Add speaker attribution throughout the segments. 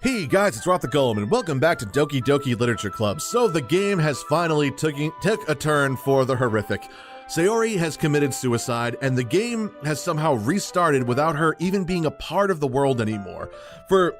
Speaker 1: Hey guys, it's RockTheGolem, and welcome back to Doki Doki Literature Club. So the game has finally took a turn for the horrific. Sayori has committed suicide, and the game has somehow restarted without her even being a part of the world anymore. For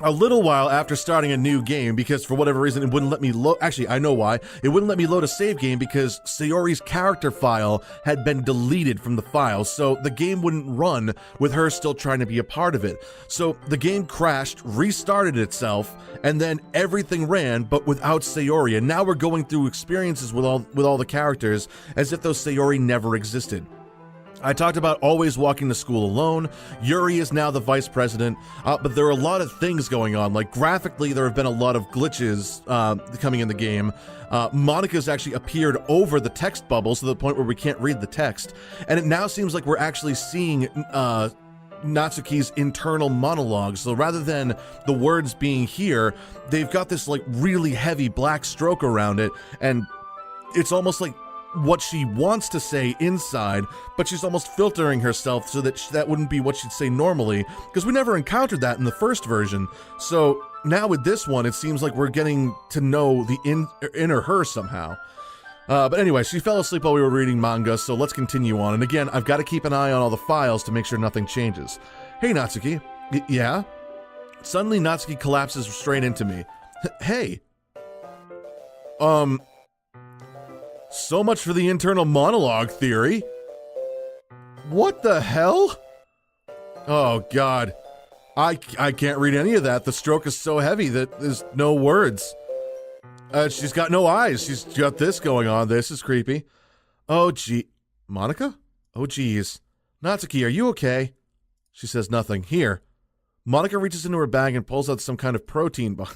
Speaker 1: a little while after starting a new game, because for whatever reason it wouldn't let me load. Actually, I know why. It wouldn't let me load a save game because Sayori's character file had been deleted from the file, so the game wouldn't run with her still trying to be a part of it. So the game crashed, restarted itself, and then everything ran, but without Sayori. And now we're going through experiences with all the characters as if those Sayori never existed. I talked about always walking to school alone. Yuri is now the vice president, but there are a lot of things going on. Like graphically, there have been a lot of glitches coming in the game. Monica's actually appeared over the text bubble to the point where we can't read the text. And it now seems like we're actually seeing Natsuki's internal monologue. So rather than the words being here, they've got this like really heavy black stroke around it. And it's almost like what she wants to say inside, but she's almost filtering herself so that that wouldn't be what she'd say normally, because we never encountered that in the first version. So now with this one, it seems like we're getting to know the inner her somehow. But anyway, she fell asleep while we were reading manga, so let's continue on. And again, I've got to keep an eye on all the files to make sure nothing changes. Hey, Natsuki. Yeah? Suddenly, Natsuki collapses straight into me. Hey. So much for the internal monologue theory. What the hell? Oh God, I can't read any of that. The stroke is so heavy that there's no words. She's got no eyes. She's got this going on. This is creepy. Oh gee, Monica? Oh geez. Natsuki, are you okay? She says nothing. Here. Monica reaches into her bag and pulls out some kind of protein bar.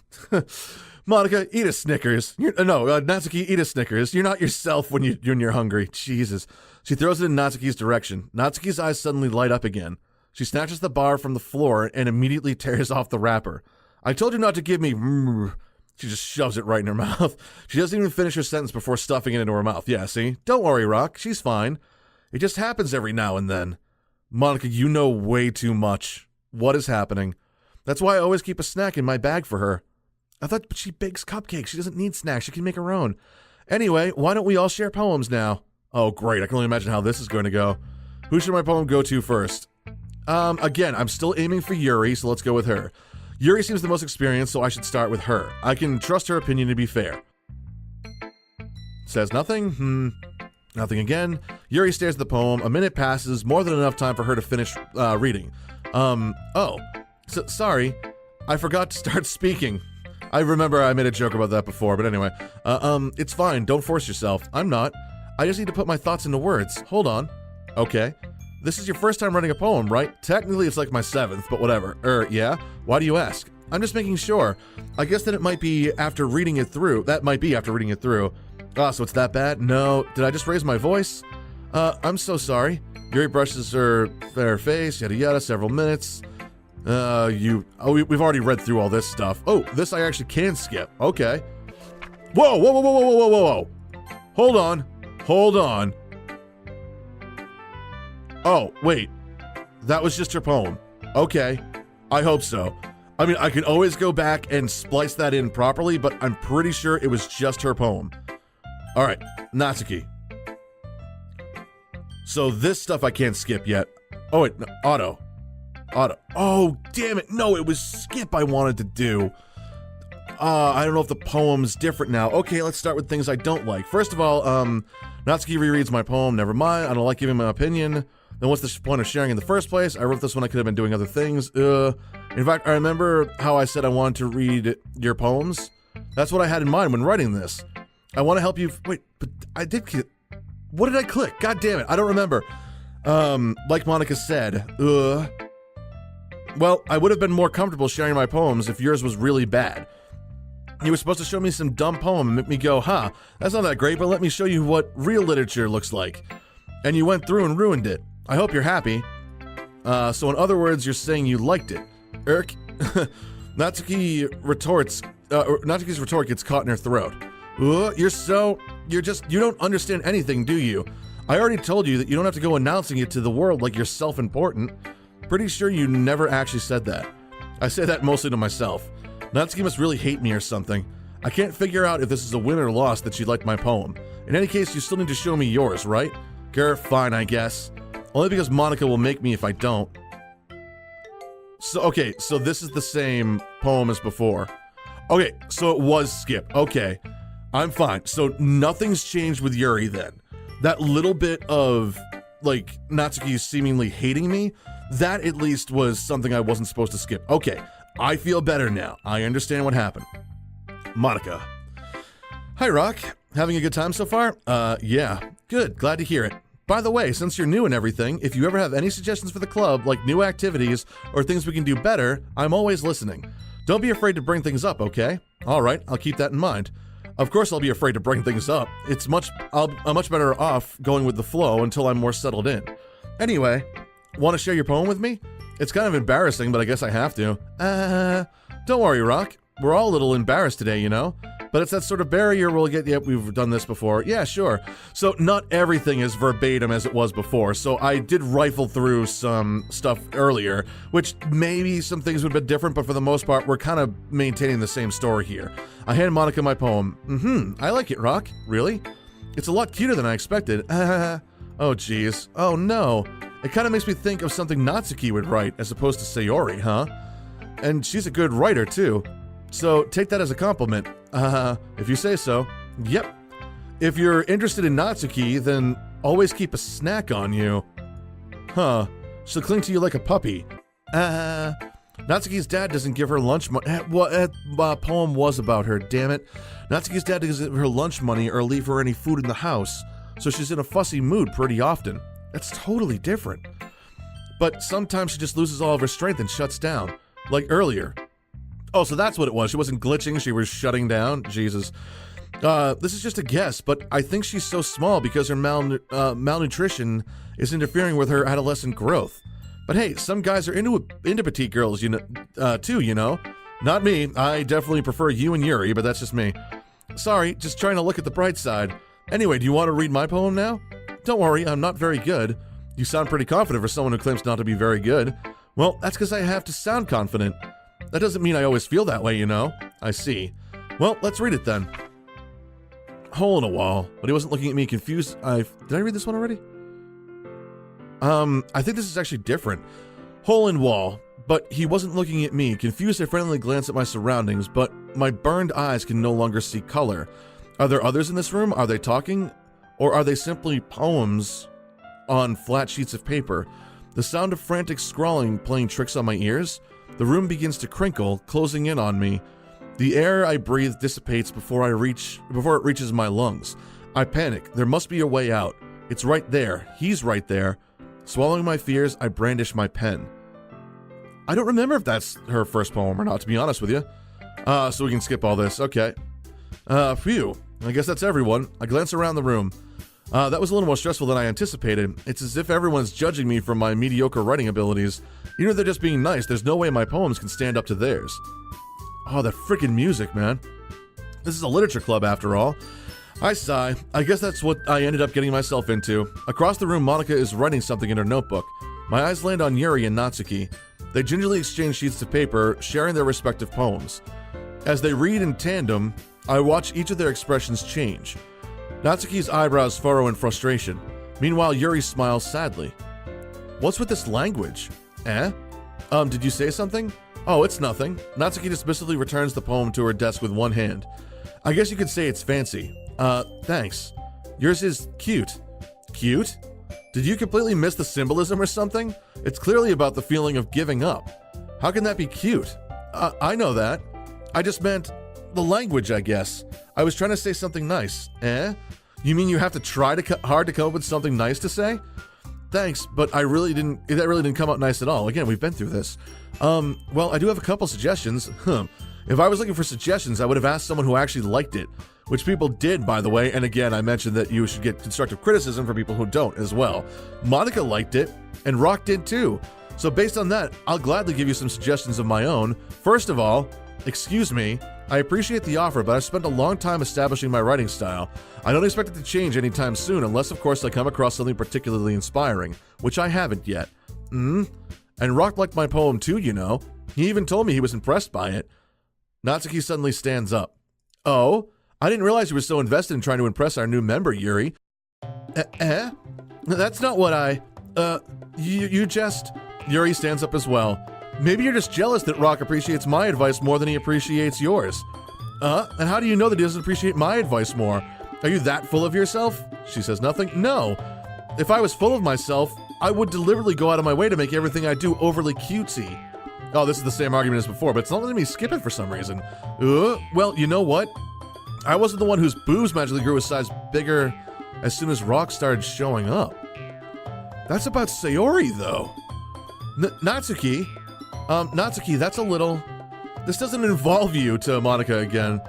Speaker 1: Monica, eat a Snickers. Natsuki, eat a Snickers. You're not yourself when you're hungry. Jesus. She throws it in Natsuki's direction. Natsuki's eyes suddenly light up again. She snatches the bar from the floor and immediately tears off the wrapper. I told you not to give me... She just shoves it right in her mouth. She doesn't even finish her sentence before stuffing it into her mouth. Yeah, see? Don't worry, Rock. She's fine. It just happens every now and then. Monica, you know way too much. What is happening? That's why I always keep a snack in my bag for her. But she bakes cupcakes. She doesn't need snacks. She can make her own. Anyway, why don't we all share poems now? Oh, great. I can only imagine how this is going to go. Who should my poem go to first? Again, I'm still aiming for Yuri, so let's go with her. Yuri seems the most experienced, so I should start with her. I can trust her opinion to be fair. Says nothing? Nothing again. Yuri stares at the poem. A minute passes, more than enough time for her to finish reading. Sorry. I forgot to start speaking. I remember I made a joke about that before, but anyway. It's fine. Don't force yourself. I'm not. I just need to put my thoughts into words. Hold on. Okay. This is your first time writing a poem, right? Technically, it's like my 7th, but whatever. Yeah? Why do you ask? I'm just making sure. I guess that it might be after reading it through. That might be after reading it through. Ah, so it's that bad? No. Did I just raise my voice? I'm so sorry. Yuri brushes her fair face, yada yada, several minutes. We've already read through all this stuff. Oh, this I actually can skip. Okay. Whoa. Hold on. Oh, wait. That was just her poem. Okay. I hope so. I mean, I can always go back and splice that in properly, but I'm pretty sure it was just her poem. All right, Natsuki. So this stuff I can't skip yet. Oh, wait, no, Auto. Oh, damn it. No, it was skip I wanted to do. I don't know if the poem's different now. Okay, let's start with things I don't like. First of all, Natsuki rereads my poem. Never mind. I don't like giving my opinion. Then what's the point of sharing in the first place? I wrote this when I could have been doing other things. In fact, I remember how I said I wanted to read your poems. That's what I had in mind when writing this. I want to help you. Wait, but I did. What did I click? God damn it. I don't remember. Like Monica said, well, I would have been more comfortable sharing my poems if yours was really bad. You were supposed to show me some dumb poem and make me go, huh, that's not that great, but let me show you what real literature looks like. And you went through and ruined it. I hope you're happy. So in other words, you're saying you liked it. Natsuki's retort gets caught in her throat. You don't understand anything, do you? I already told you that you don't have to go announcing it to the world like you're self-important. Pretty sure you never actually said that. I say that mostly to myself. Natsuki must really hate me or something. I can't figure out if this is a win or loss that she liked my poem. In any case, you still need to show me yours, right? Grr, fine, I guess. Only because Monica will make me if I don't. So, okay, so this is the same poem as before. Okay, so it was Skip. Okay, I'm fine. So nothing's changed with Yuri then. That little bit of, like, Natsuki seemingly hating me, that at least was something I wasn't supposed to skip. Okay, I feel better now. I understand what happened. Monica. Hi, Rock. Having a good time so far? Yeah. Good. Glad to hear it. By the way, since you're new and everything, if you ever have any suggestions for the club, like new activities or things we can do better, I'm always listening. Don't be afraid to bring things up, okay? All right, I'll keep that in mind. Of course I'll be afraid to bring things up. I'm much better off going with the flow until I'm more settled in. Anyway, want to share your poem with me? It's kind of embarrassing, but I guess I have to. Don't worry, Rock. We're all a little embarrassed today, you know? But it's that sort of barrier we'll get, yep, we've done this before. Yeah, sure. So not everything is verbatim as it was before, so I did rifle through some stuff earlier, which maybe some things would have been different, but for the most part, we're kind of maintaining the same story here. I hand Monica my poem. I like it, Rock. Really? It's a lot cuter than I expected. Oh, geez. Oh, no. It kind of makes me think of something Natsuki would write, as opposed to Sayori, huh? And she's a good writer, too. So take that as a compliment. If you say so. Yep. If you're interested in Natsuki, then always keep a snack on you. Huh. She'll cling to you like a puppy. Natsuki's dad doesn't give her lunch money. What poem was about her, damn it. Natsuki's dad doesn't give her lunch money or leave her any food in the house, so she's in a fussy mood pretty often. That's totally different. But sometimes she just loses all of her strength and shuts down. Like earlier. Oh, so that's what it was. She wasn't glitching, she was shutting down? Jesus. This is just a guess, but I think she's so small because her malnutrition is interfering with her adolescent growth. But hey, some guys are into petite girls, too, you know? Not me. I definitely prefer you and Yuri, but that's just me. Sorry, just trying to look at the bright side. Anyway, do you want to read my poem now? Don't worry, I'm not very good. You sound pretty confident for someone who claims not to be very good. Well, that's because I have to sound confident. That doesn't mean I always feel that way, you know? I see. Well, let's read it then. Hole in a wall, but he wasn't looking at me confused. Did I read this one already? I think this is actually different. Hole in wall, but he wasn't looking at me. Confused, I friendly glance at my surroundings, but my burned eyes can no longer see color. Are there others in this room? Are they talking? Or are they simply poems on flat sheets of paper? The sound of frantic scrawling playing tricks on my ears? The room begins to crinkle, closing in on me. The air I breathe dissipates before it reaches my lungs. I panic. There must be a way out. It's right there. He's right there. Swallowing my fears, I brandish my pen. I don't remember if that's her first poem or not, to be honest with you. So we can skip all this. Okay. Phew. I guess that's everyone. I glance around the room. That was a little more stressful than I anticipated. It's as if everyone's judging me for my mediocre writing abilities. Even if they're just being nice, there's no way my poems can stand up to theirs. Oh, that freaking music, man. This is a literature club, after all. I sigh. I guess that's what I ended up getting myself into. Across the room, Monica is writing something in her notebook. My eyes land on Yuri and Natsuki. They gingerly exchange sheets of paper, sharing their respective poems. As they read in tandem, I watch each of their expressions change. Natsuki's eyebrows furrow in frustration. Meanwhile, Yuri smiles sadly. What's with this language? Did you say something? Oh, it's nothing. Natsuki dismissively returns the poem to her desk with one hand. I guess you could say it's fancy. Thanks. Yours is cute. Cute? Did you completely miss the symbolism or something? It's clearly about the feeling of giving up. How can that be cute? I know that. I just meant the language, I guess. I was trying to say something nice. You mean you have to try hard to come up with something nice to say? Thanks, but that really didn't come out nice at all. Again, we've been through this. Well, I do have a couple suggestions. If I was looking for suggestions, I would have asked someone who actually liked it, which people did, by the way. And again, I mentioned that you should get constructive criticism for people who don't as well. Monica liked it, and Rock did too. So based on that, I'll gladly give you some suggestions of my own. First of all, excuse me, I appreciate the offer, but I've spent a long time establishing my writing style. I don't expect it to change anytime soon, unless of course I come across something particularly inspiring, which I haven't yet. And Rock liked my poem too, you know. He even told me he was impressed by it. Natsuki suddenly stands up. Oh, I didn't realize you were so invested in trying to impress our new member, Yuri. That's not what you just... Yuri stands up as well. Maybe you're just jealous that Rock appreciates my advice more than he appreciates yours. And how do you know that he doesn't appreciate my advice more? Are you that full of yourself? She says nothing. No. If I was full of myself, I would deliberately go out of my way to make everything I do overly cutesy. Oh, this is the same argument as before, but it's not letting me skip it for some reason. Well, you know what? I wasn't the one whose boobs magically grew a size bigger as soon as Rock started showing up. That's about Sayori, though. Natsuki, that's a little... This doesn't involve you, to Monica again.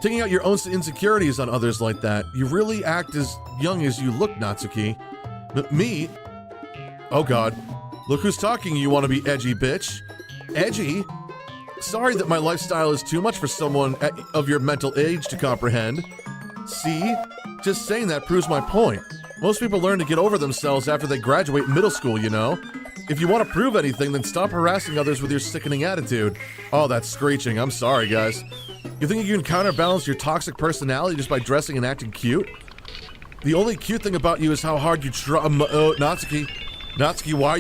Speaker 1: Taking out your own insecurities on others like that. You really act as young as you look, Natsuki. Me? Oh god. Look who's talking, you want to be edgy, bitch. Edgy? Sorry that my lifestyle is too much for someone of your mental age to comprehend. See? Just saying that proves my point. Most people learn to get over themselves after they graduate middle school, you know? If you want to prove anything, then stop harassing others with your sickening attitude. Oh, that's screeching. I'm sorry, guys. You think you can counterbalance your toxic personality just by dressing and acting cute? The only cute thing about you is how hard you try. Natsuki. Natsuki, why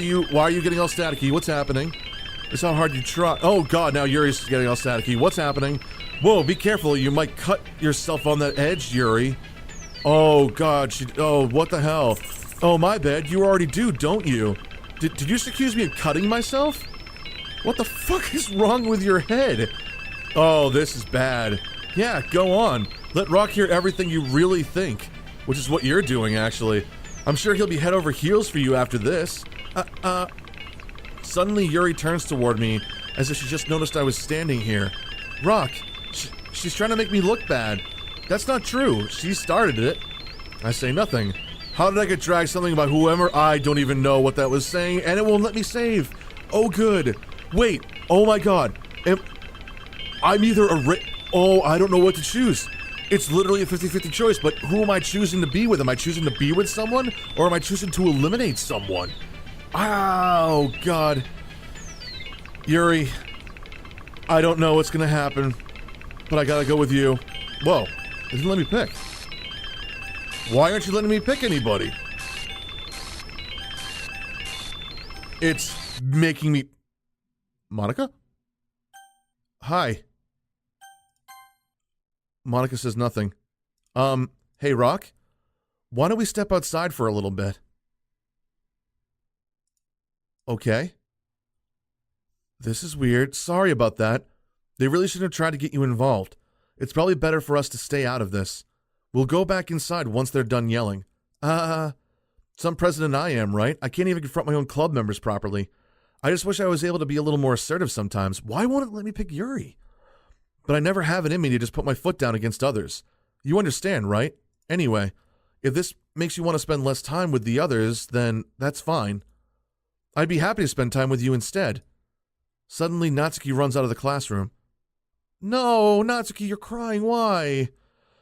Speaker 1: are you getting all staticky? What's happening? It's how hard you try. Oh god, now Yuri's getting all staticky. What's happening? Whoa, be careful. You might cut yourself on that edge, Yuri. Oh god, oh, what the hell? Oh, my bad. You already do, don't you? Did you just accuse me of cutting myself? What the fuck is wrong with your head? Oh, this is bad. Yeah, go on. Let Rock hear everything you really think. Which is what you're doing, actually. I'm sure he'll be head over heels for you after this. Suddenly, Yuri turns toward me, as if she just noticed I was standing here. Rock, she's trying to make me look bad. That's not true. She started it. I say nothing. How did I get dragged something about whoever? I don't even know what that was saying, and it won't let me save. Oh, good. Wait. Oh, my God. I'm either Oh, I don't know what to choose. It's literally a 50-50 choice, but who am I choosing to be with? Am I choosing to be with someone, or am I choosing to eliminate someone? Oh, God. Yuri, I don't know what's gonna happen, but I gotta go with you. Whoa, it didn't let me pick. Why aren't you letting me pick anybody? It's making me... Monica? Hi. Monica says nothing. Hey, Rock? Why don't we step outside for a little bit? Okay. This is weird. Sorry about that. They really shouldn't have tried to get you involved. It's probably better for us to stay out of this. We'll go back inside once they're done yelling. Some president I am, right? I can't even confront my own club members properly. I just wish I was able to be a little more assertive sometimes. Why won't it let me pick Yuri? But I never have it in me to just put my foot down against others. You understand, right? Anyway, if this makes you want to spend less time with the others, then that's fine. I'd be happy to spend time with you instead. Suddenly, Natsuki runs out of the classroom. No, Natsuki, you're crying. Why?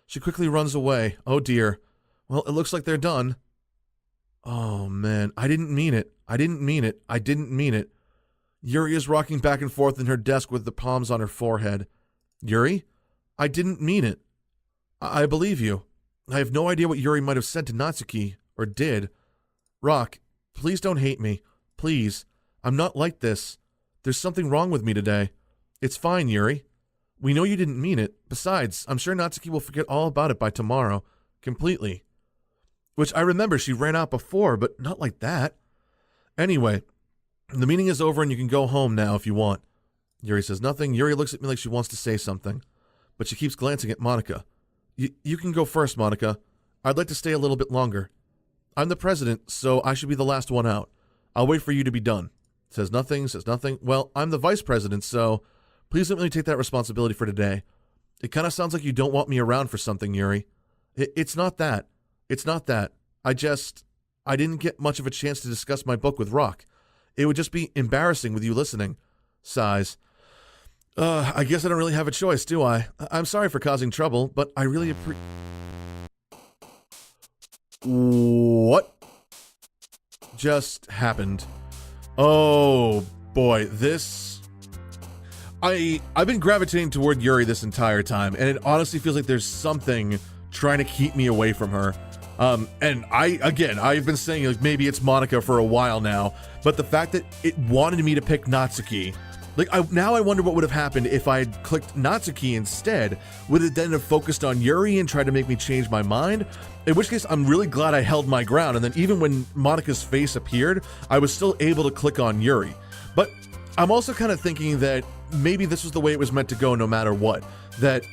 Speaker 1: She quickly runs away. Oh dear. Well, it looks like they're done. Oh man, I didn't mean it. I didn't mean it. I didn't mean it. Yuri is rocking back and forth in her desk with the palms on her forehead. Yuri? I didn't mean it. I believe you. I have no idea what Yuri might have said to Natsuki, or did. Rock, please don't hate me. Please. I'm not like this. There's something wrong with me today. It's fine, Yuri. We know you didn't mean it. Besides, I'm sure Natsuki will forget all about it by tomorrow. Completely. Which I remember she ran out before, but not like that. Anyway, the meeting is over and you can go home now if you want. Yuri says nothing. Yuri looks at me like she wants to say something, but she keeps glancing at Monica. You can go first, Monica. I'd like to stay a little bit longer. I'm the president, so I should be the last one out. I'll wait for you to be done. Says nothing, says nothing. Well, I'm the vice president, so please don't let me take that responsibility for today. It kind of sounds like you don't want me around for something, Yuri. It's not that. It's not that. I didn't get much of a chance to discuss my book with Rock. It would just be embarrassing with you listening. Sighs. I guess I don't really have a choice, do I? I'm sorry for causing trouble, but I really What just happened? Oh, boy, this... I've been gravitating toward Yuri this entire time, and it honestly feels like there's something trying to keep me away from her. And I've been saying like maybe it's Monica for a while now, but the fact that it wanted me to pick Natsuki, like now I wonder what would have happened if I had clicked Natsuki instead. Would it then have focused on Yuri and tried to make me change my mind? In which case, I'm really glad I held my ground, and then even when Monica's face appeared, I was still able to click on Yuri. But I'm also kind of thinking that maybe this was the way it was meant to go no matter what. That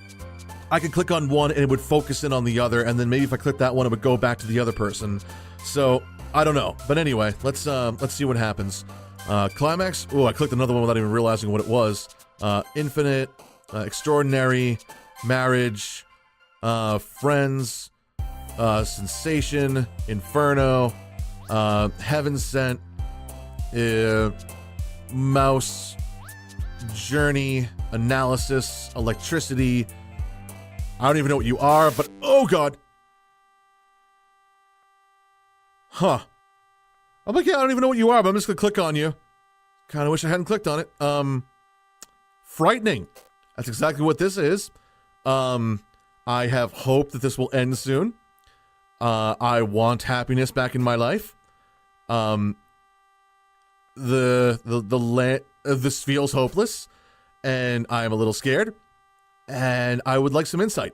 Speaker 1: I could click on one and it would focus in on the other, and then maybe if I clicked that one, it would go back to the other person. So, I don't know. But anyway, let's see what happens. Climax. Oh, I clicked another one without even realizing what it was. Infinite, Extraordinary, Marriage, Friends, Sensation, Inferno, Heaven Sent, Mouse, Journey, Analysis, Electricity. I don't even know what you are, but oh god. Huh. I'm like, yeah, I don't even know what you are, but I'm just gonna click on you. Kinda wish I hadn't clicked on it. Frightening. That's exactly what this is. I have hope that this will end soon. I want happiness back in my life. This feels hopeless, and I am a little scared, and I would like some insight.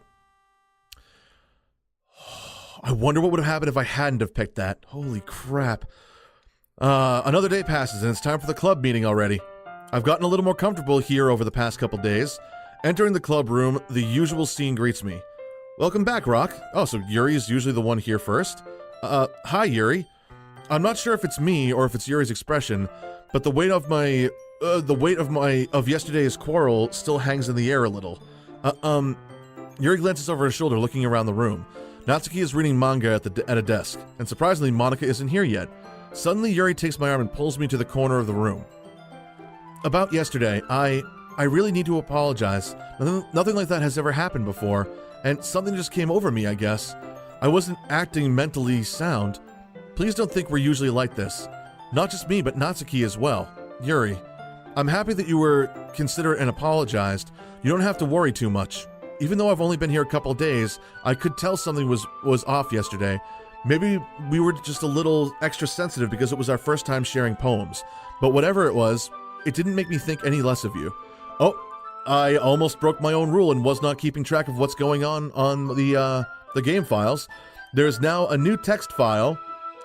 Speaker 1: I wonder what would have happened if I hadn't have picked that. Holy crap. Another day passes, and it's time for the club meeting already. I've gotten a little more comfortable here over the past couple days. Entering the club room, the usual scene greets me. Welcome back, Rock. Oh, so Yuri is usually the one here first. Hi, Yuri. I'm not sure if it's me or if it's Yuri's expression, but the weight of yesterday's quarrel still hangs in the air a little. Yuri glances over her shoulder, looking around the room. Natsuki is reading manga at a desk, and surprisingly, Monica isn't here yet. Suddenly, Yuri takes my arm and pulls me to the corner of the room. About yesterday, I really need to apologize. Nothing like that has ever happened before, and something just came over me, I guess. I wasn't acting mentally sound. Please don't think we're usually like this. Not just me, but Natsuki as well. Yuri, I'm happy that you were considerate and apologized. You don't have to worry too much. Even though I've only been here a couple days, I could tell something was off yesterday. Maybe we were just a little extra sensitive because it was our first time sharing poems. But whatever it was, it didn't make me think any less of you. Oh, I almost broke my own rule and was not keeping track of what's going on the game files. There's now a new text file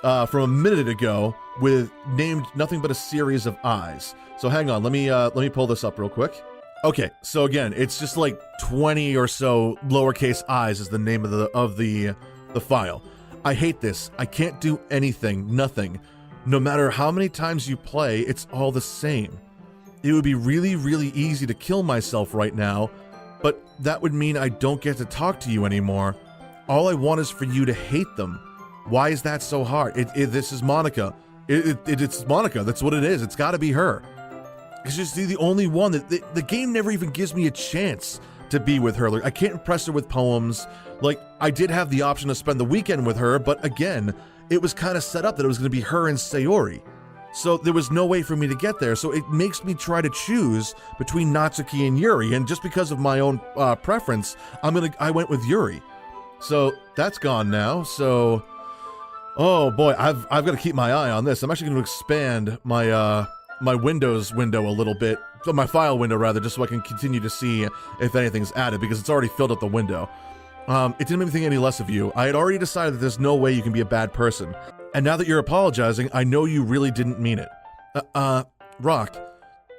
Speaker 1: from a minute ago with named nothing but a series of eyes. So hang on, let me pull this up real quick. Okay, so again, it's just like 20 or so lowercase i's is the name of the file. I hate this. I can't do anything, nothing. No matter how many times you play, it's all the same. It would be really, really easy to kill myself right now, but that would mean I don't get to talk to you anymore. All I want is for you to hate them. Why is that so hard? This is Monica. It's Monica. That's what it is. It's got to be her. It's just the only one that the game never even gives me a chance to be with her. Like, I can't impress her with poems. Like, I did have the option to spend the weekend with her, but again, it was kind of set up that it was going to be her and Sayori. So there was no way for me to get there. So it makes me try to choose between Natsuki and Yuri. And just because of my own preference, I went with Yuri. So that's gone now. So, oh boy, I've got to keep my eye on this. I'm actually going to expand my my Windows window a little bit, my file window rather, just so I can continue to see if anything's added, because it's already filled up the window. It didn't make me think any less of you. I had already decided that there's no way you can be a bad person. And now that you're apologizing, I know you really didn't mean it. Rock,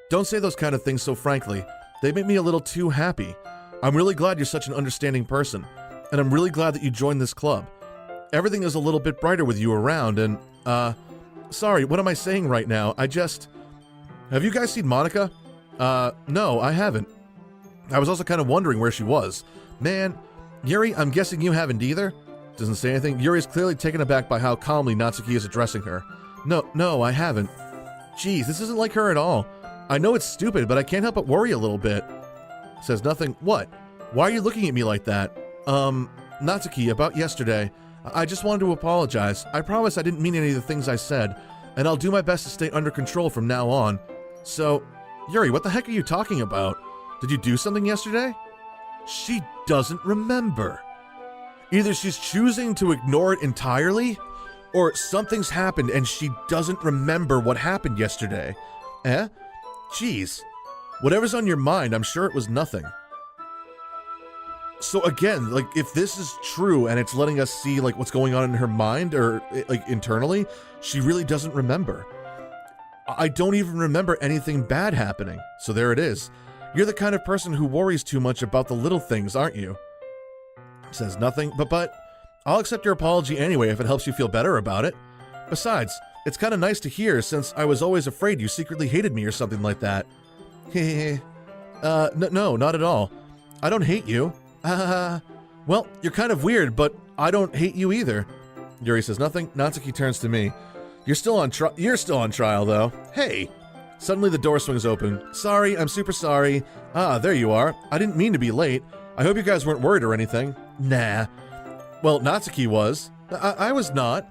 Speaker 1: don't say those kind of things so frankly. They make me a little too happy. I'm really glad you're such an understanding person, and I'm really glad that you joined this club. Everything is a little bit brighter with you around, and, sorry, what am I saying right now? Have you guys seen Monica? No, I haven't. I was also kind of wondering where she was. Man, Yuri, I'm guessing you haven't either? Doesn't say anything. Yuri is clearly taken aback by how calmly Natsuki is addressing her. No, I haven't. Geez, this isn't like her at all. I know it's stupid, but I can't help but worry a little bit. Says nothing. What? Why are you looking at me like that? Natsuki, about yesterday. I just wanted to apologize. I promise I didn't mean any of the things I said, and I'll do my best to stay under control from now on. So, Yuri, what the heck are you talking about? Did you do something yesterday? She doesn't remember. Either she's choosing to ignore it entirely, or something's happened and she doesn't remember what happened yesterday. Eh? Jeez. Whatever's on your mind, I'm sure it was nothing. So again, like, if this is true and it's letting us see, like, what's going on in her mind or, like, internally, she really doesn't remember. I don't even remember anything bad happening. So there it is. You're the kind of person who worries too much about the little things, aren't you? Says nothing, but I'll accept your apology anyway if it helps you feel better about it. Besides, it's kind of nice to hear since I was always afraid you secretly hated me or something like that. No, not at all. I don't hate you. Well, you're kind of weird, but I don't hate you either. Yuri says nothing. Natsuki turns to me. You're still on trial, though. Hey! Suddenly the door swings open. Sorry, I'm super sorry. Ah, there you are. I didn't mean to be late. I hope you guys weren't worried or anything. Nah. Well, Natsuki was. I was not.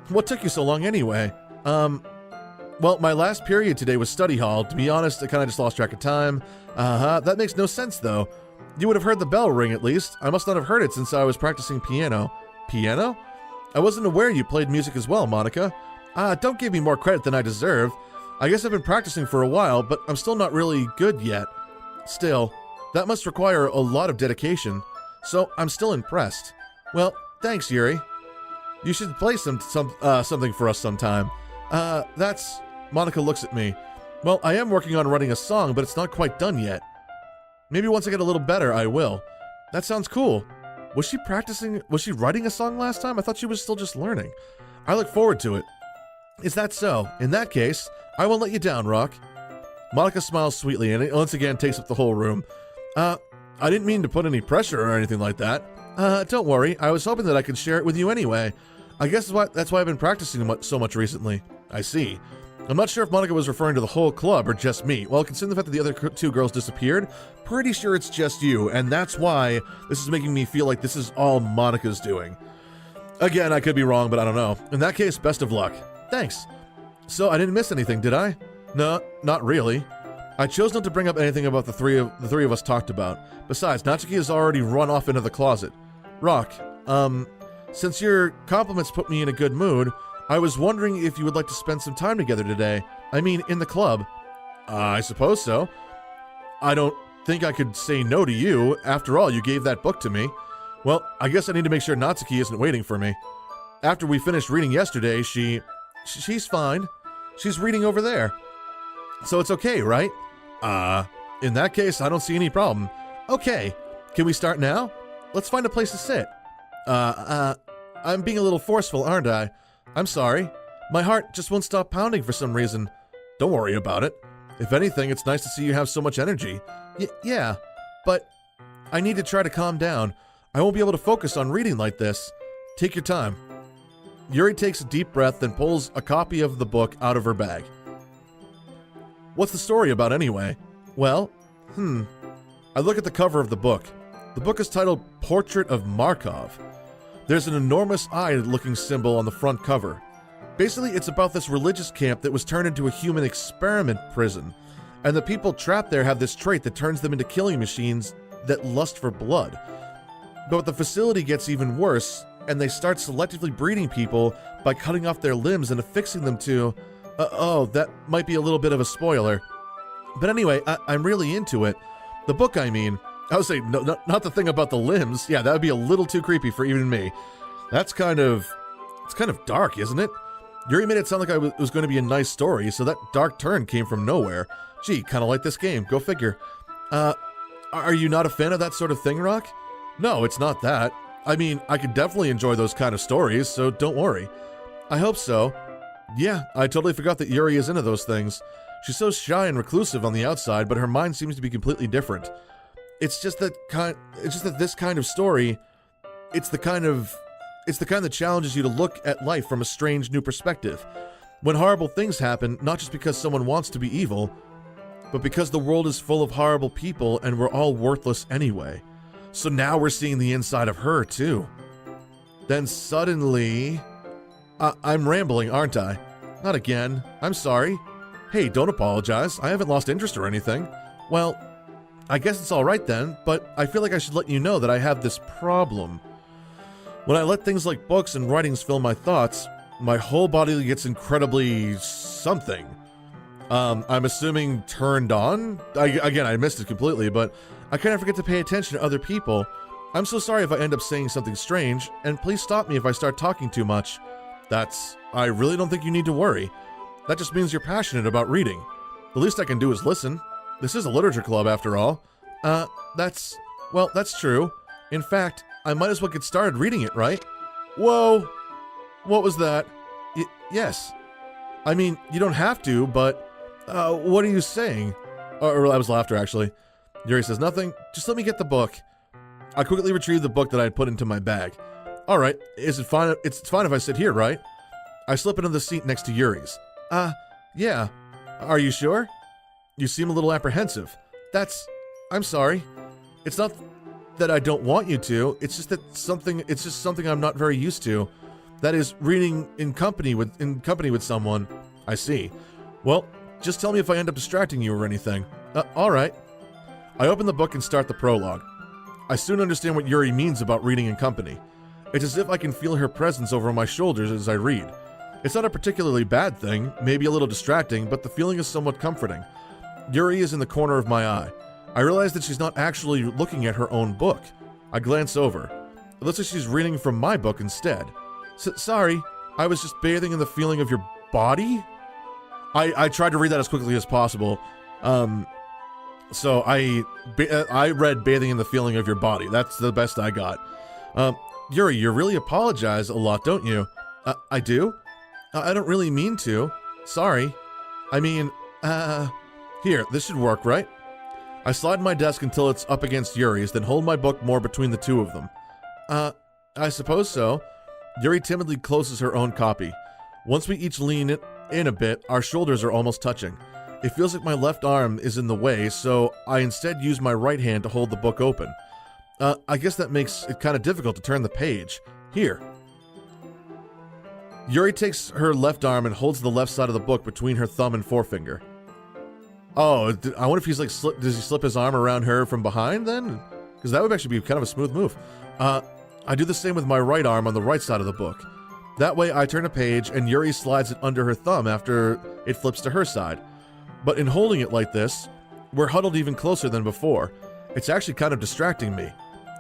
Speaker 1: What took you so long anyway? Well, my last period today was study hall. To be honest, I kind of just lost track of time. That makes no sense, though. You would have heard the bell ring, at least. I must not have heard it since I was practicing piano. Piano? I wasn't aware you played music as well, Monica. Don't give me more credit than I deserve. I guess I've been practicing for a while, but I'm still not really good yet. Still, that must require a lot of dedication, so I'm still impressed. Well, thanks, Yuri. You should play something for us sometime. That's... Monica looks at me. Well, I am working on writing a song, but it's not quite done yet. Maybe once I get a little better, I will. That sounds cool. Was she writing a song last time? I thought she was still just learning. I look forward to it. Is that so? In that case, I won't let you down, Rock. Monica smiles sweetly and once again takes up the whole room. I didn't mean to put any pressure or anything like that. Don't worry. I was hoping that I could share it with you anyway. I guess that's why I've been practicing so much recently. I see. I'm not sure if Monica was referring to the whole club or just me. Well, considering the fact that the other two girls disappeared, pretty sure it's just you, and that's why this is making me feel like this is all Monica's doing. Again, I could be wrong, but I don't know. In that case, best of luck. Thanks. So, I didn't miss anything, did I? No, not really. I chose not to bring up anything about the three of us talked about. Besides, Natsuki has already run off into the closet. Rock, since your compliments put me in a good mood, I was wondering if you would like to spend some time together today. I mean, in the club. I suppose so. I don't think I could say no to you. After all, you gave that book to me. Well, I guess I need to make sure Natsuki isn't waiting for me. After we finished reading yesterday, she's fine. She's reading over there. So it's okay, right? In that case, I don't see any problem. Okay, can we start now? Let's find a place to sit. I'm being a little forceful, aren't I? I'm sorry. My heart just won't stop pounding for some reason. Don't worry about it. If anything, it's nice to see you have so much energy. Yeah, but I need to try to calm down. I won't be able to focus on reading like this. Take your time. Yuri takes a deep breath, then pulls a copy of the book out of her bag. What's the story about anyway? Well, I look at the cover of the book. The book is titled Portrait of Markov. There's an enormous eye-looking symbol on the front cover. Basically, it's about this religious camp that was turned into a human experiment prison, and the people trapped there have this trait that turns them into killing machines that lust for blood. But the facility gets even worse, and they start selectively breeding people by cutting off their limbs and affixing them to... that might be a little bit of a spoiler. But anyway, I'm really into it. The book, I mean. I would say, no, not the thing about the limbs. Yeah, that would be a little too creepy for even me. It's kind of dark, isn't it? Yuri made it sound like it was going to be a nice story, so that dark turn came from nowhere. Gee, kind of like this game. Go figure. Are you not a fan of that sort of thing, Rock? No, it's not that. I mean, I could definitely enjoy those kind of stories, so don't worry. I hope so. Yeah, I totally forgot that Yuri is into those things. She's so shy and reclusive on the outside, but her mind seems to be completely different. It's just that this kind of story, it's the kind that challenges you to look at life from a strange new perspective. When horrible things happen, not just because someone wants to be evil, but because the world is full of horrible people and we're all worthless anyway. So now we're seeing the inside of her too. Then suddenly... I'm rambling, aren't I? Not again. I'm sorry. Hey, don't apologize. I haven't lost interest or anything. Well, I guess it's alright then, but I feel like I should let you know that I have this problem. When I let things like books and writings fill my thoughts, my whole body gets incredibly something. I'm assuming turned on? Again, I missed it completely, but I kind of forget to pay attention to other people. I'm so sorry if I end up saying something strange, and please stop me if I start talking too much. I really don't think you need to worry. That just means you're passionate about reading. The least I can do is listen. This is a literature club after all. That's true. In fact, I might as well get started reading it, right? Whoa! What was that? Yes. I mean, you don't have to, but, what are you saying? Or that was laughter, actually. Yuri says nothing. Just let me get the book. I quickly retrieve the book that I had put into my bag. Alright, is it fine? It's fine if I sit here, right? I slip into the seat next to Yuri's. Yeah. Are you sure? You seem a little apprehensive. I'm sorry. It's not that I don't want you to, it's just something I'm not very used to. That is, reading in company with someone. I see. Well, just tell me if I end up distracting you or anything. Alright. I open the book and start the prologue. I soon understand what Yuri means about reading in company. It's as if I can feel her presence over my shoulders as I read. It's not a particularly bad thing, maybe a little distracting, but the feeling is somewhat comforting. Yuri is in the corner of my eye. I realize that she's not actually looking at her own book. I glance over. It looks like she's reading from my book instead. Sorry, I was just bathing in the feeling of your body? I tried to read that as quickly as possible. So I read bathing in the feeling of your body. That's the best I got. Yuri, you really apologize a lot, don't you? I do? I don't really mean to. Sorry. I mean, here, this should work, right? I slide my desk until it's up against Yuri's, then hold my book more between the two of them. I suppose so. Yuri timidly closes her own copy. Once we each lean in a bit, our shoulders are almost touching. It feels like my left arm is in the way, so I instead use my right hand to hold the book open. I guess that makes it kind of difficult to turn the page. Here. Yuri takes her left arm and holds the left side of the book between her thumb and forefinger. Oh, I wonder if he's like, does he slip his arm around her from behind then? Because that would actually be kind of a smooth move. I do the same with my right arm on the right side of the book. That way I turn a page and Yuri slides it under her thumb after it flips to her side. But in holding it like this, we're huddled even closer than before. It's actually kind of distracting me.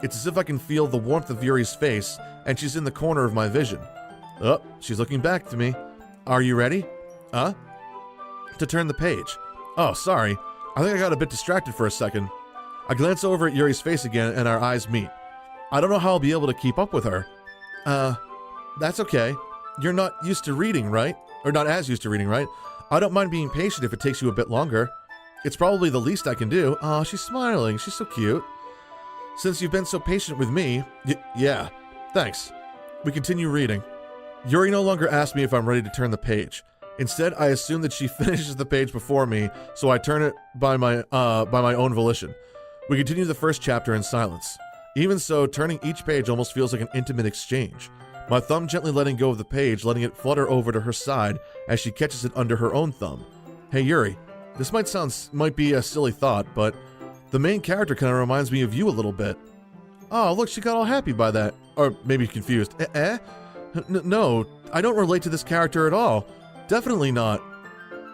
Speaker 1: It's as if I can feel the warmth of Yuri's face, and she's in the corner of my vision. Oh, she's looking back to me. Are you ready? To turn the page. Oh, sorry. I think I got a bit distracted for a second. I glance over at Yuri's face again, and our eyes meet. I don't know how I'll be able to keep up with her. That's okay. You're not used to reading, right? Or not as used to reading, right? I don't mind being patient if it takes you a bit longer. It's probably the least I can do. Aw, she's smiling. She's so cute. Since you've been so patient with me... Yeah, thanks. We continue reading. Yuri no longer asks me if I'm ready to turn the page. Instead, I assume that she finishes the page before me, so I turn it by my own volition. We continue the first chapter in silence. Even so, turning each page almost feels like an intimate exchange. My thumb gently letting go of the page, letting it flutter over to her side as she catches it under her own thumb. Hey Yuri, this might be a silly thought, but the main character kind of reminds me of you a little bit. Oh, look, she got all happy by that. Or maybe confused. No, I don't relate to this character at all. Definitely not.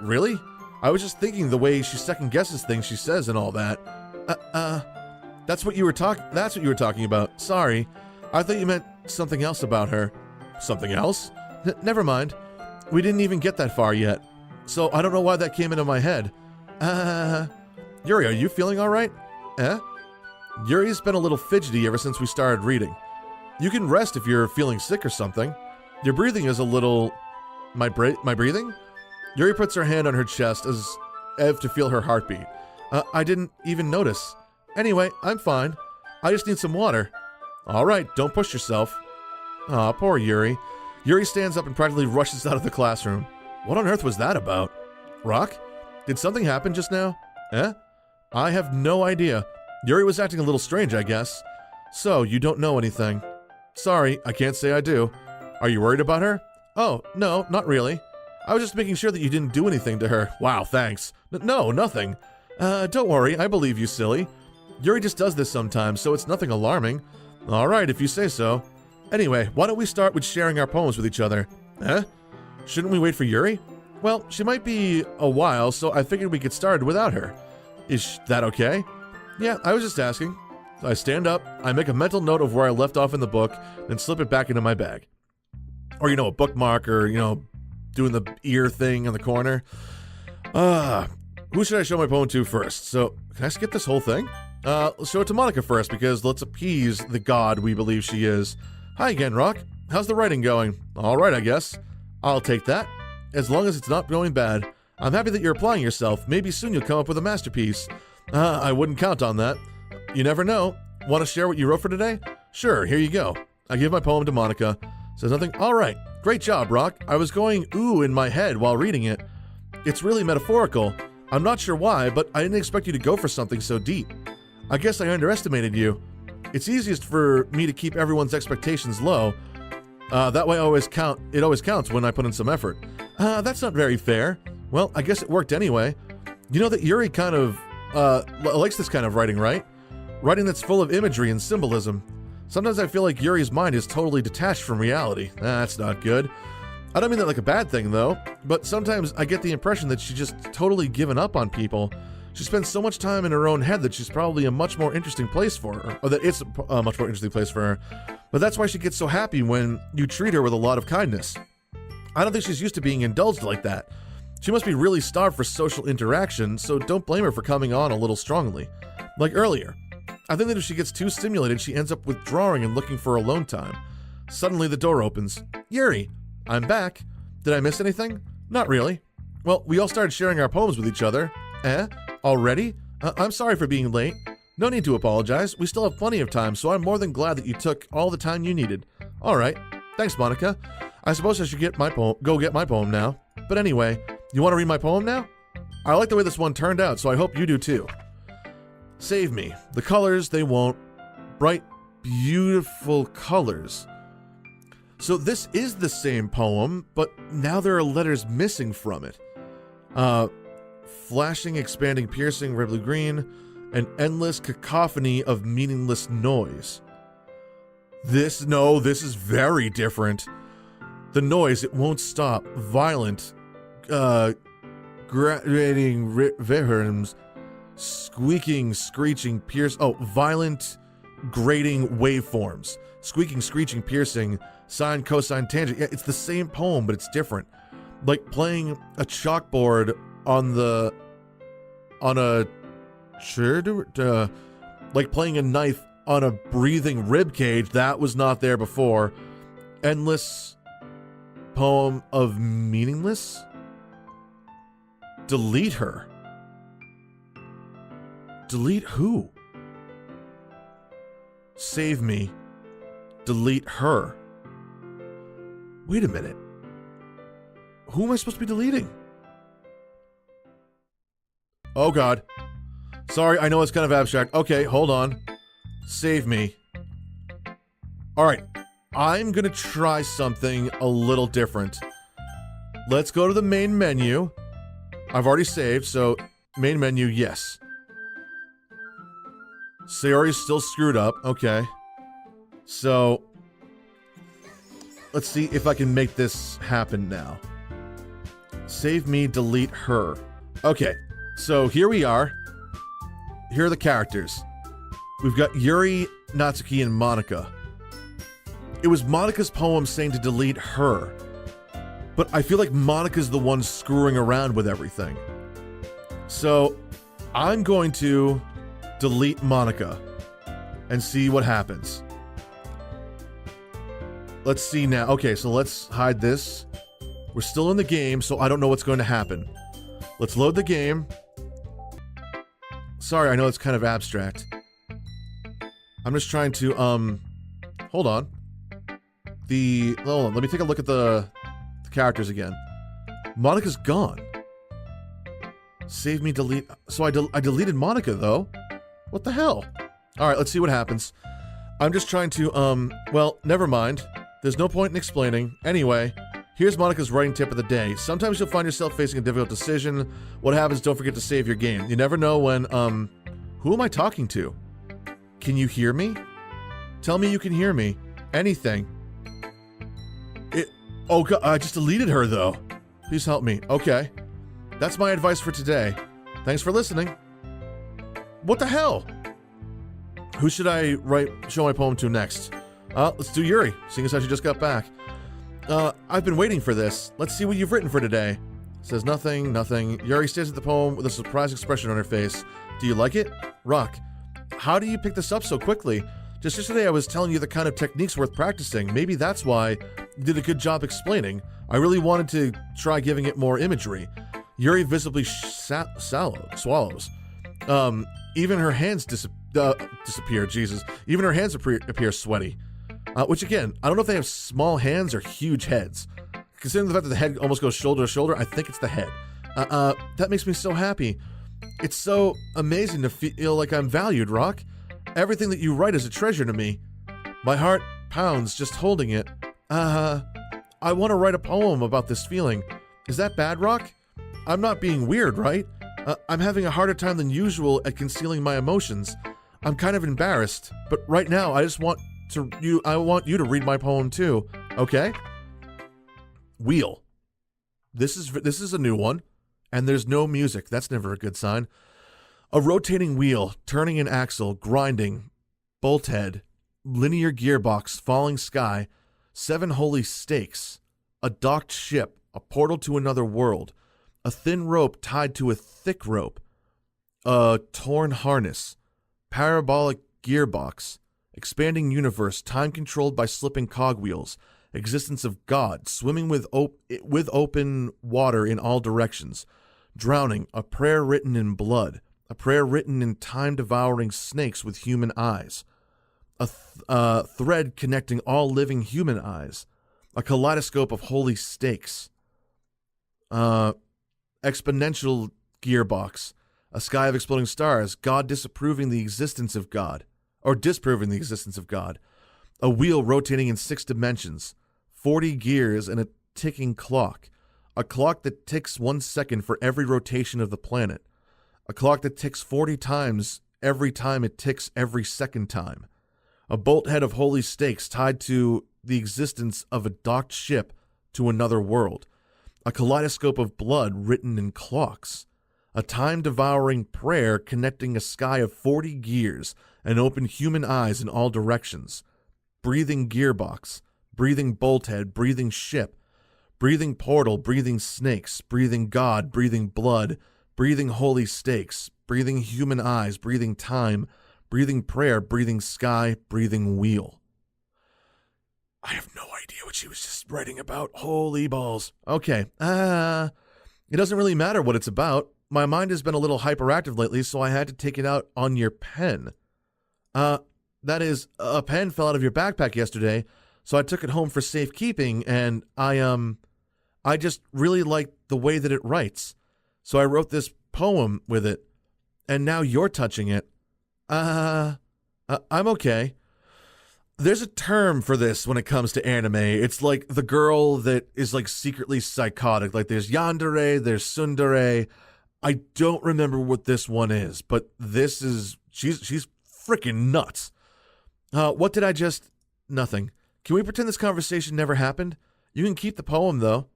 Speaker 1: Really? I was just thinking the way she second guesses things she says and all that. That's what you were talking about. Sorry. I thought you meant something else about her. Something else? Never mind. We didn't even get that far yet. So I don't know why that came into my head. Yuri, are you feeling alright? Yuri's been a little fidgety ever since we started reading. You can rest if you're feeling sick or something. Your breathing is a little... My breathing? Yuri puts her hand on her chest as if to feel her heartbeat. I didn't even notice. Anyway, I'm fine. I just need some water. Alright, don't push yourself. Aw, poor Yuri. Yuri stands up and practically rushes out of the classroom. What on earth was that about? Rock? Did something happen just now? I have no idea. Yuri was acting a little strange, I guess. So, you don't know anything. Sorry, I can't say I do. Are you worried about her? Oh, no, not really. I was just making sure that you didn't do anything to her. Wow, thanks. No, nothing. Don't worry, I believe you, silly. Yuri just does this sometimes, so it's nothing alarming. Alright, if you say so. Anyway, why don't we start with sharing our poems with each other? Huh? Shouldn't we wait for Yuri? Well, she might be a while, so I figured we could start without her. Is that okay? Yeah, I was just asking. So I stand up, I make a mental note of where I left off in the book, then slip it back into my bag. Or, a bookmark, or, doing the ear thing in the corner. Who should I show my poem to first? So, can I skip this whole thing? Let's show it to Monica first, because let's appease the god we believe she is. Hi again, Rock. How's the writing going? Alright, I guess. I'll take that. As long as it's not going bad. I'm happy that you're applying yourself. Maybe soon you'll come up with a masterpiece. I wouldn't count on that. You never know. Want to share what you wrote for today? Sure, here you go. I give my poem to Monica. Says nothing. Alright. Great job, Rock. I was going ooh in my head while reading it. It's really metaphorical. I'm not sure why, but I didn't expect you to go for something so deep. I guess I underestimated you. It's easiest for me to keep everyone's expectations low. That way it always counts when I put in some effort. That's not very fair. Well, I guess it worked anyway. You know that Yuri kind of, likes this kind of writing, right? Writing that's full of imagery and symbolism. Sometimes I feel like Yuri's mind is totally detached from reality. That's not good. I don't mean that like a bad thing, though, but sometimes I get the impression that she's just totally given up on people. She spends so much time in her own head that she's probably a much more interesting place for her, or that it's a much more interesting place for her. But that's why she gets so happy when you treat her with a lot of kindness. I don't think she's used to being indulged like that. She must be really starved for social interaction, so don't blame her for coming on a little strongly. Like earlier. I think that if she gets too stimulated, she ends up withdrawing and looking for alone time. Suddenly the door opens. Yuri, I'm back. Did I miss anything? Not really. Well, we all started sharing our poems with each other. Already? I'm sorry for being late. No need to apologize. We still have plenty of time, so I'm more than glad that you took all the time you needed. Alright. Thanks, Monica. I suppose I should go get my poem now. But anyway, you want to read my poem now? I like the way this one turned out, so I hope you do too. Save me. The colors, they won't. Bright, beautiful colors. So this is the same poem, but now there are letters missing from it. Flashing, expanding, piercing, red, blue, green, an endless cacophony of meaningless noise. This is very different. The noise, it won't stop. Violent, grating rhythms, squeaking, screeching, violent, grating waveforms. Squeaking, screeching, piercing, sine, cosine, tangent. Yeah, it's the same poem, but it's different. Like playing a chalkboard like playing a knife on a breathing rib cage that was not there before. Endless poem of meaningless. Delete her. Delete who? Save me. Delete her. Wait a minute. Who am I supposed to be deleting? Oh god. Sorry, I know it's kind of abstract. Okay, hold on. Save me. Alright. I'm gonna try something a little different. Let's go to the main menu. I've already saved, so main menu, yes. Sayori's still screwed up. Okay. So, let's see if I can make this happen now. Save me, delete her. Okay, so here we are. Here are the characters. We've got Yuri, Natsuki, and Monica. It was Monica's poem saying to delete her. But I feel like Monica's the one screwing around with everything. So, I'm going to delete Monica and see what happens. Let's see now. Okay, so let's hide this. We're still in the game, so I don't know what's going to happen. Let's load the game. Sorry, I know it's kind of abstract. I'm just trying to, hold on. Hold on, let me take a look at the characters again. Monica's gone. Save me, delete. So I deleted Monica, though. What the hell? Alright, let's see what happens. I'm just trying to, well, never mind. There's no point in explaining. Anyway, Here's Monica's writing tip of the day. Sometimes you'll find yourself facing a difficult decision. What happens, don't forget to save your game. You never know when, who am I talking to? Can you hear me? Tell me you can hear me. Anything. Oh God, I just deleted her though. Please help me. Okay. That's my advice for today. Thanks for listening. What the hell? Who should I show my poem to next? Let's do Yuri, seeing as how she just got back. I've been waiting for this. Let's see what you've written for today. Says nothing, nothing. Yuri stares at the poem with a surprised expression on her face. Do you like it? Rock. How do you pick this up so quickly? Just yesterday I was telling you the kind of techniques worth practicing. Maybe that's why you did a good job explaining. I really wanted to try giving it more imagery. Yuri visibly swallows. Even her hands disappear, Jesus. Even her hands appear sweaty. Which again, I don't know if they have small hands or huge heads. Considering the fact that the head almost goes shoulder to shoulder, I think it's the head. That makes me so happy. It's so amazing to feel like I'm valued, Rock. Everything that you write is a treasure to me. My heart pounds just holding it. I want to write a poem about this feeling. Is that bad, Rock? I'm not being weird, right? I'm having a harder time than usual at concealing my emotions. I'm kind of embarrassed, but right now I want you to read my poem too. Okay? Wheel. This is a new one, and there's no music. That's never a good sign. A rotating wheel, turning an axle, grinding, bolt head, linear gearbox, falling sky, 7 holy stakes, a docked ship, a portal to another world, a thin rope tied to a thick rope, a torn harness, parabolic gearbox, expanding universe, time controlled by slipping cogwheels, existence of God, swimming with open water in all directions, drowning, a prayer written in blood, a prayer written in time-devouring snakes with human eyes, a thread connecting all living human eyes, a kaleidoscope of holy stakes, exponential gearbox, a sky of exploding stars, God disapproving the existence of God, or disproving the existence of God, a wheel rotating in 6 dimensions, 40 gears and a ticking clock, a clock that ticks 1 second for every rotation of the planet, a clock that ticks 40 times every time it ticks every second time, a bolt head of holy stakes tied to the existence of a docked ship to another world, a kaleidoscope of blood written in clocks, a time-devouring prayer connecting a sky of 40 gears and open human eyes in all directions, breathing gearbox, breathing bolt head, breathing ship, breathing portal, breathing snakes, breathing God, breathing blood, breathing holy stakes, breathing human eyes, breathing time, breathing prayer, breathing sky, breathing wheel. I have no idea what she was just writing about. Holy balls. Okay. It doesn't really matter what it's about. My mind has been a little hyperactive lately, so I had to take it out on your pen. That is, a pen fell out of your backpack yesterday, so I took it home for safekeeping, and I just really liked the way that it writes. So I wrote this poem with it, and now you're touching it. I'm okay. There's a term for this when it comes to anime. It's like the girl that is like secretly psychotic. Like there's yandere, there's tsundere. I don't remember what this one is, but this is, she's freaking nuts. What did I just, nothing. Can we pretend this conversation never happened? You can keep the poem though.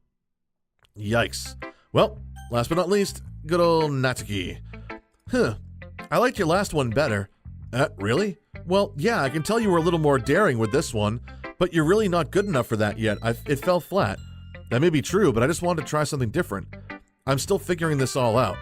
Speaker 1: Yikes. Well, last but not least, good old Natsuki. I liked your last one better. Really? Well, yeah, I can tell you were a little more daring with this one, but you're really not good enough for that yet. It fell flat. That may be true, but I just wanted to try something different. I'm still figuring this all out.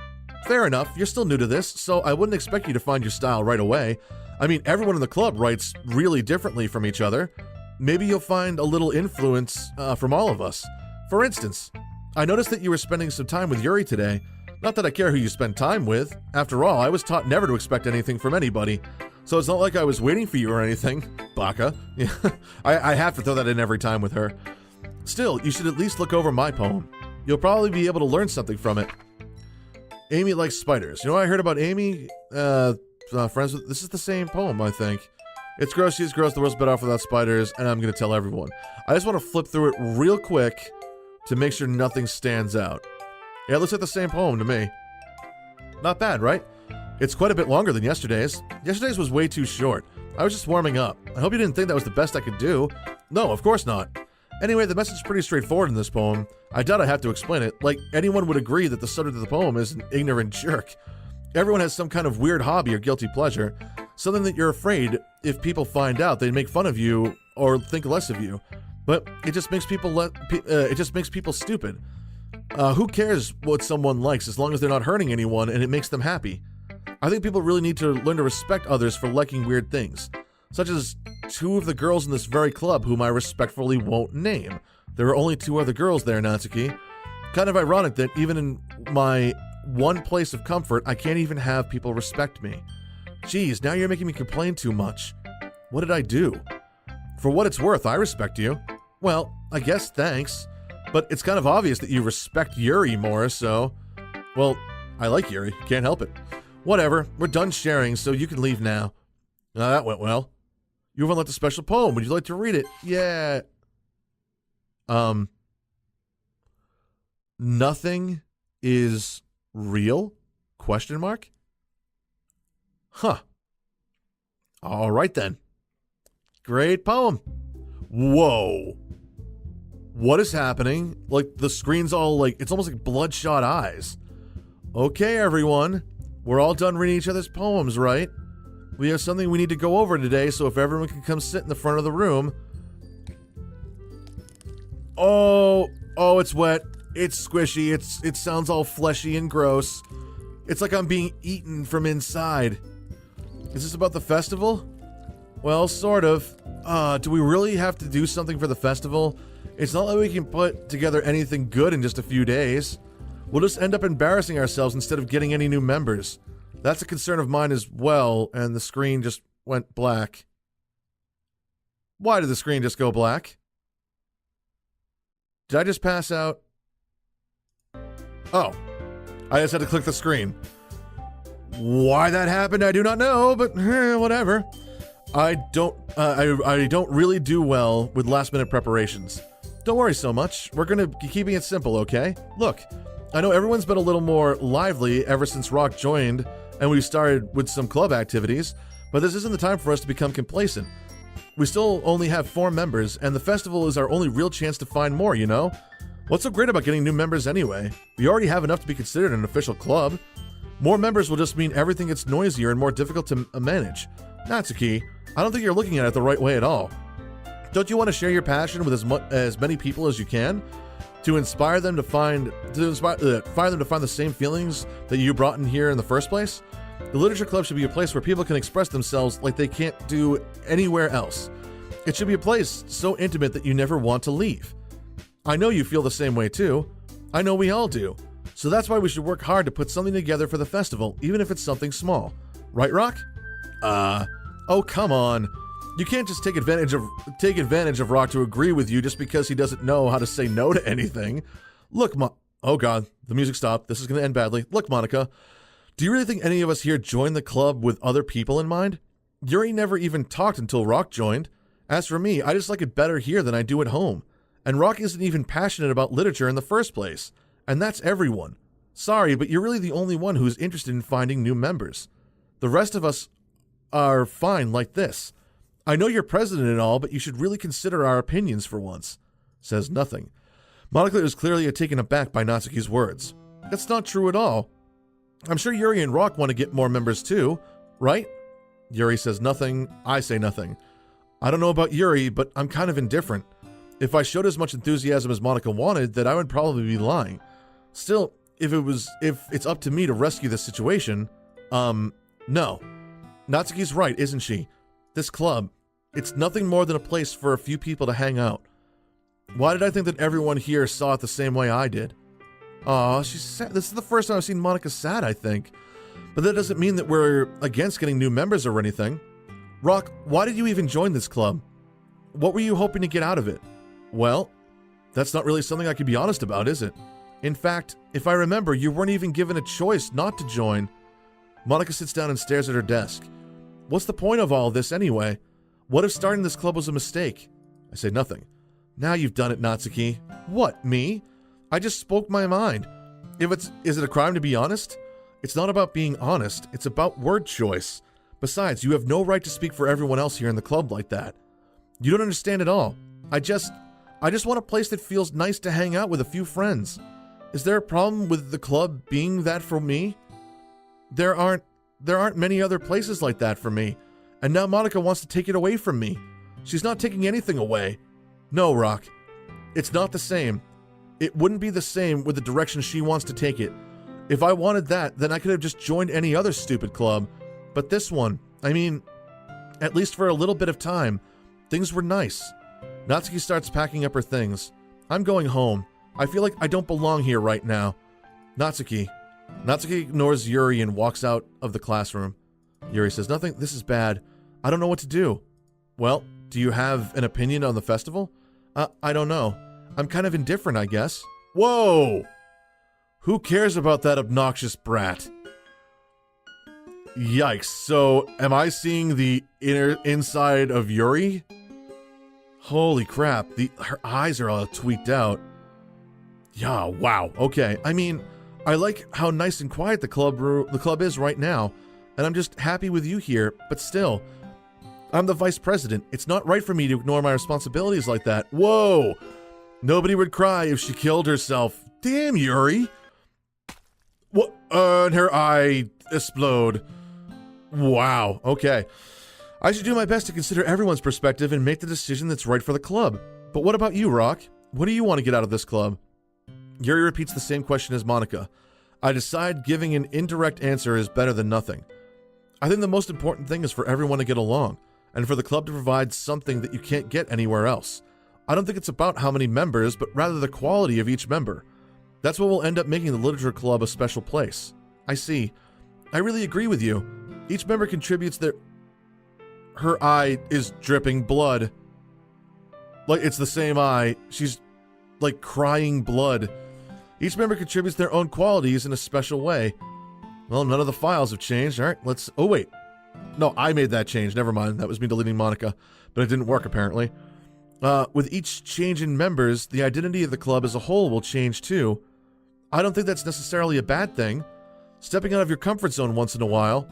Speaker 1: Fair enough, you're still new to this, so I wouldn't expect you to find your style right away. I mean, everyone in the club writes really differently from each other. Maybe you'll find a little influence from all of us. For instance, I noticed that you were spending some time with Yuri today. Not that I care who you spend time with. After all, I was taught never to expect anything from anybody. So it's not like I was waiting for you or anything. Baka. Yeah, I have to throw that in every time with her. Still, you should at least look over my poem. You'll probably be able to learn something from it. Amy likes spiders. You know what I heard about Amy? Friends with... This is the same poem, I think. It's gross, she's gross, the world's better off without spiders, and I'm going to tell everyone. I just want to flip through it real quick to make sure nothing stands out. Yeah, it looks like the same poem to me. Not bad, right? It's quite a bit longer than yesterday's. Yesterday's was way too short. I was just warming up. I hope you didn't think that was the best I could do. No, of course not. Anyway, the message is pretty straightforward in this poem. I doubt I have to explain it. Like, anyone would agree that the subject of the poem is an ignorant jerk. Everyone has some kind of weird hobby or guilty pleasure. Something that you're afraid if people find out, they'd make fun of you or think less of you. But it just makes people stupid. Who cares what someone likes as long as they're not hurting anyone and it makes them happy? I think people really need to learn to respect others for liking weird things, such as two of the girls in this very club whom I respectfully won't name. There are only two other girls there, Natsuki. Kind of ironic that even in my one place of comfort, I can't even have people respect me. Geez, now you're making me complain too much. What did I do? For what it's worth, I respect you. Well, I guess thanks. But it's kind of obvious that you respect Yuri more, so... Well, I like Yuri. Can't help it. Whatever. We're done sharing, so you can leave now. That went well. You haven't left a special poem. Would you like to read it? Yeah. Nothing is real? Question mark? Huh. All right then. Great poem. Whoa. What is happening? Like, the screen's all like, it's almost like bloodshot eyes. Okay, everyone. We're all done reading each other's poems, right? We have something we need to go over today, so if everyone can come sit in the front of the room. Oh, it's wet. It's squishy. It sounds all fleshy and gross. It's like I'm being eaten from inside. Is this about the festival? Well, sort of. Do we really have to do something for the festival? It's not like we can put together anything good in just a few days. We'll just end up embarrassing ourselves instead of getting any new members. That's a concern of mine as well, and the screen just went black. Why did the screen just go black? Did I just pass out? Oh, I just had to click the screen. Why that happened, I do not know, but whatever. I don't really do well with last-minute preparations. Don't worry so much. We're gonna be keeping it simple, okay? Look, I know everyone's been a little more lively ever since Rock joined and we started with some club activities, but this isn't the time for us to become complacent. We still only have 4 members, and the festival is our only real chance to find more, you know? What's so great about getting new members anyway? We already have enough to be considered an official club. More members will just mean everything gets noisier and more difficult to manage. Natsuki, I don't think you're looking at it the right way at all. Don't you want to share your passion with as many people as you can? To inspire them to find the same feelings that you brought in here in the first place? The Literature Club should be a place where people can express themselves like they can't do anywhere else. It should be a place so intimate that you never want to leave. I know you feel the same way too. I know we all do. So that's why we should work hard to put something together for the festival, even if it's something small. Right, Rock? Oh, come on. You can't just take advantage of Rock to agree with you just because he doesn't know how to say no to anything. Look, oh god, the music stopped. This is going to end badly. Look, Monica, do you really think any of us here joined the club with other people in mind? Yuri never even talked until Rock joined. As for me, I just like it better here than I do at home. And Rock isn't even passionate about literature in the first place. And that's everyone. Sorry, but you're really the only one who's interested in finding new members. The rest of us are fine like this. I know you're president and all, but you should really consider our opinions for once. Says nothing. Monica is clearly taken aback by Natsuki's words. That's not true at all. I'm sure Yuri and Rock want to get more members too, right? Yuri says nothing. I say nothing. I don't know about Yuri, but I'm kind of indifferent. If I showed as much enthusiasm as Monica wanted, then I would probably be lying. Still, if it's up to me to rescue this situation, no. Natsuki's right, isn't she? This club, it's nothing more than a place for a few people to hang out. Why did I think that everyone here saw it the same way I did? Aw, she's sad. This is the first time I've seen Monica sad, I think. But that doesn't mean that we're against getting new members or anything. Rock, why did you even join this club? What were you hoping to get out of it? Well, that's not really something I could be honest about, is it? In fact, if I remember, you weren't even given a choice not to join. Monica sits down and stares at her desk. What's the point of all this anyway? What if starting this club was a mistake? I say nothing. Now you've done it, Natsuki. What, me? I just spoke my mind. Is it a crime to be honest? It's not about being honest. It's about word choice. Besides, you have no right to speak for everyone else here in the club like that. You don't understand at all. I just want a place that feels nice to hang out with a few friends. Is there a problem with the club being that for me? There aren't many other places like that for me. And now Monica wants to take it away from me. She's not taking anything away. No, Rock. It's not the same. It wouldn't be the same with the direction she wants to take it. If I wanted that, then I could have just joined any other stupid club. But this one, I mean, at least for a little bit of time, things were nice. Natsuki starts packing up her things. I'm going home. I feel like I don't belong here right now. Natsuki. Natsuki ignores Yuri and walks out of the classroom. Yuri says, nothing, this is bad. I don't know what to do. Well, do you have an opinion on the festival? I don't know. I'm kind of indifferent, I guess. Whoa! Who cares about that obnoxious brat? Yikes. So, am I seeing the inside of Yuri? Holy crap. Her eyes are all tweaked out. Yeah, wow. Okay. I mean, I like how nice and quiet the club is right now, and I'm just happy with you here, but still, I'm the vice president. It's not right for me to ignore my responsibilities like that. Whoa! Nobody would cry if she killed herself. Damn, Yuri! What? And her eye explode. Wow. Okay. I should do my best to consider everyone's perspective and make the decision that's right for the club. But what about you, Rock? What do you want to get out of this club? Yuri repeats the same question as Monica. I decide giving an indirect answer is better than nothing. I think the most important thing is for everyone to get along, and for the club to provide something that you can't get anywhere else. I don't think it's about how many members, but rather the quality of each member. That's what will end up making the literature club a special place. I see. I really agree with you. Each member contributes their... Her eye is dripping blood. Like, it's the same eye. She's, like, crying blood. Each member contributes their own qualities in a special way. Well, none of the files have changed. All right, let's... Oh, wait. No, I made that change. Never mind. That was me deleting Monica. But it didn't work, apparently. With each change in members, the identity of the club as a whole will change, too. I don't think that's necessarily a bad thing. Stepping out of your comfort zone once in a while.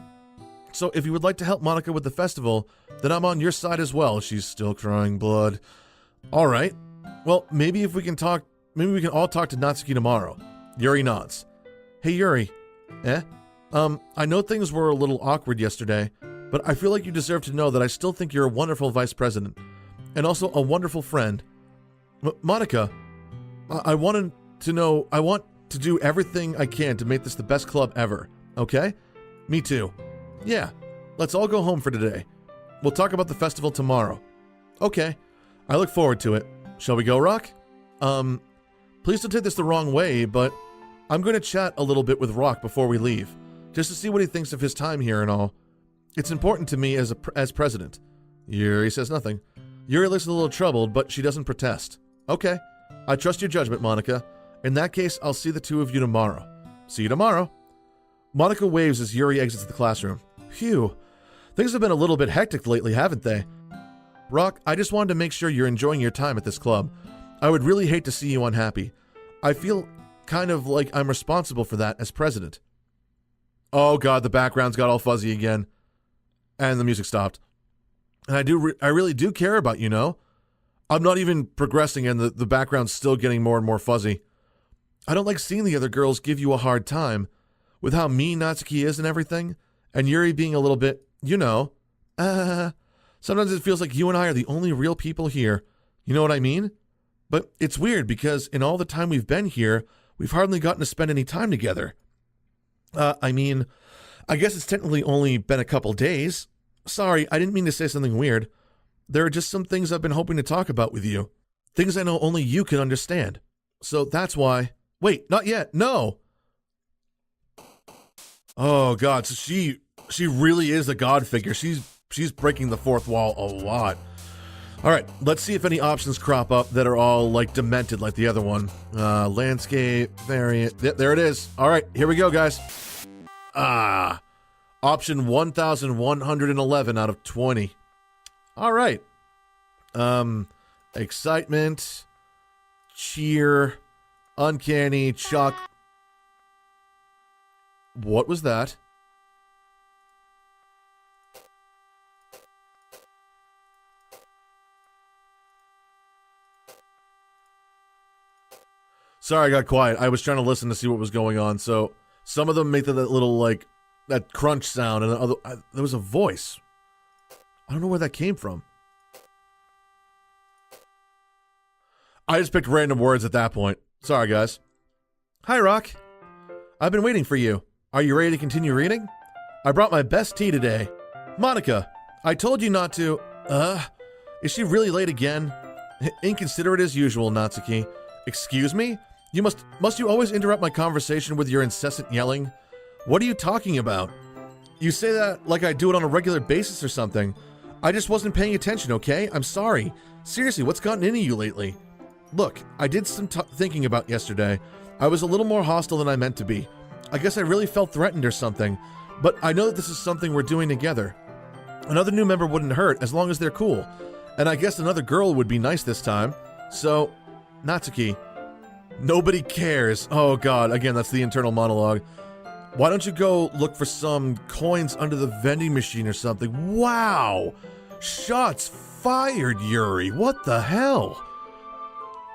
Speaker 1: So if you would like to help Monica with the festival, then I'm on your side as well. She's still crying blood. All right. Well, maybe we can all talk to Natsuki tomorrow. Yuri nods. Hey, Yuri. I know things were a little awkward yesterday, but I feel like you deserve to know that I still think you're a wonderful vice president. And also a wonderful friend. Monica, I want to do everything I can to make this the best club ever, okay? Me too. Yeah, let's all go home for today. We'll talk about the festival tomorrow. Okay, I look forward to it. Shall we go, Rock? Please don't take this the wrong way, but I'm going to chat a little bit with Rock before we leave, just to see what he thinks of his time here and all. It's important to me as president. Yuri says nothing. Yuri looks a little troubled, but she doesn't protest. Okay, I trust your judgment, Monica. In that case, I'll see the two of you tomorrow. See you tomorrow. Monica waves as Yuri exits the classroom. Phew, things have been a little bit hectic lately, haven't they? Rock, I just wanted to make sure you're enjoying your time at this club. I would really hate to see you unhappy. I feel kind of like I'm responsible for that as president. Oh god, the background's got all fuzzy again. And the music stopped. And I really do care about you, know? I'm not even progressing and the background's still getting more and more fuzzy. I don't like seeing the other girls give you a hard time. With how mean Natsuki is and everything, and Yuri being a little bit, you know, sometimes it feels like you and I are the only real people here. You know what I mean? But it's weird because in all the time we've been here, we've hardly gotten to spend any time together. I mean, I guess it's technically only been a couple days. Sorry, I didn't mean to say something weird. There are just some things I've been hoping to talk about with you. Things I know only you can understand. So that's why... Wait, not yet. No! Oh god, so she really is a god figure. She's breaking the fourth wall a lot. Alright, let's see if any options crop up that are all, like, demented like the other one. Landscape, variant... There it is. Alright, here we go, guys. Option 1111 out of 20. Alright. Excitement. Cheer. Uncanny, Chuck. What was that? Sorry, I got quiet. I was trying to listen to see what was going on. So some of them make that little, like, that crunch sound, and there was a voice. I don't know where that came from. I just picked random words at that point. Sorry, guys. Hi, Rock. I've been waiting for you. Are you ready to continue reading? I brought my best tea today. Monica, I told you not to... Is she really late again? Inconsiderate as usual, Natsuki. Excuse me? Must you always interrupt my conversation with your incessant yelling? What are you talking about? You say that like I do it on a regular basis or something. I just wasn't paying attention, okay? I'm sorry. Seriously, what's gotten into you lately? Look, I did some thinking about yesterday. I was a little more hostile than I meant to be. I guess I really felt threatened or something. But I know that this is something we're doing together. Another new member wouldn't hurt as long as they're cool. And I guess another girl would be nice this time. So, Natsuki, nobody cares. Oh god, again, that's the internal monologue. Why don't you go look for some coins under the vending machine or something? Wow! Shots fired, Yuri. What the hell?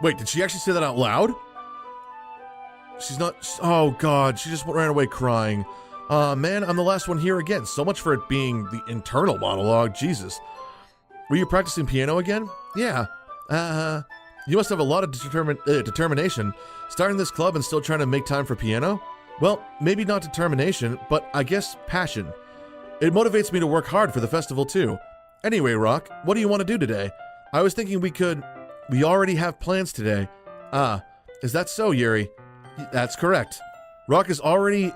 Speaker 1: Wait, did she actually say that out loud? She's not... Oh god, she just ran away crying. Man, I'm the last one here again. So much for it being the internal monologue. Jesus. Were you practicing piano again? Yeah. You must have a lot of determination. Starting this club and still trying to make time for piano? Well, maybe not determination, but I guess passion. It motivates me to work hard for the festival too. Anyway, Rock, what do you want to do today? I was thinking we already have plans today. Is that so, Yuri? That's correct. Rock is already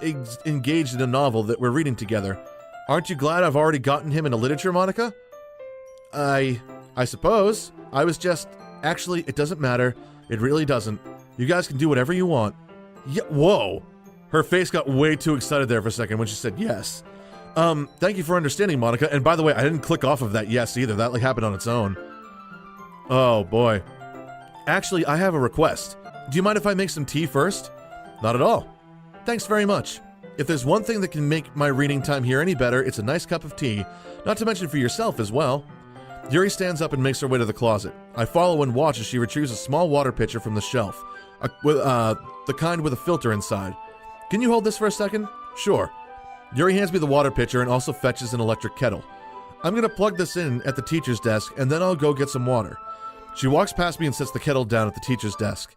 Speaker 1: engaged in a novel that we're reading together. Aren't you glad I've already gotten him into literature, Monica? I suppose. I was just... Actually, it doesn't matter. It really doesn't. You guys can do whatever you want. Yeah, whoa. Her face got way too excited there for a second when she said yes. Thank you for understanding, Monica. And by the way, I didn't click off of that yes either. That happened on its own. Oh boy. Actually, I have a request. Do you mind if I make some tea first? Not at all. Thanks very much. If there's one thing that can make my reading time here any better, it's a nice cup of tea. Not to mention for yourself as well. Yuri stands up and makes her way to the closet. I follow and watch as she retrieves a small water pitcher from the shelf. The kind with a filter inside. Can you hold this for a second? Sure. Yuri hands me the water pitcher and also fetches an electric kettle. I'm gonna plug this in at the teacher's desk and then I'll go get some water. She walks past me and sets the kettle down at the teacher's desk.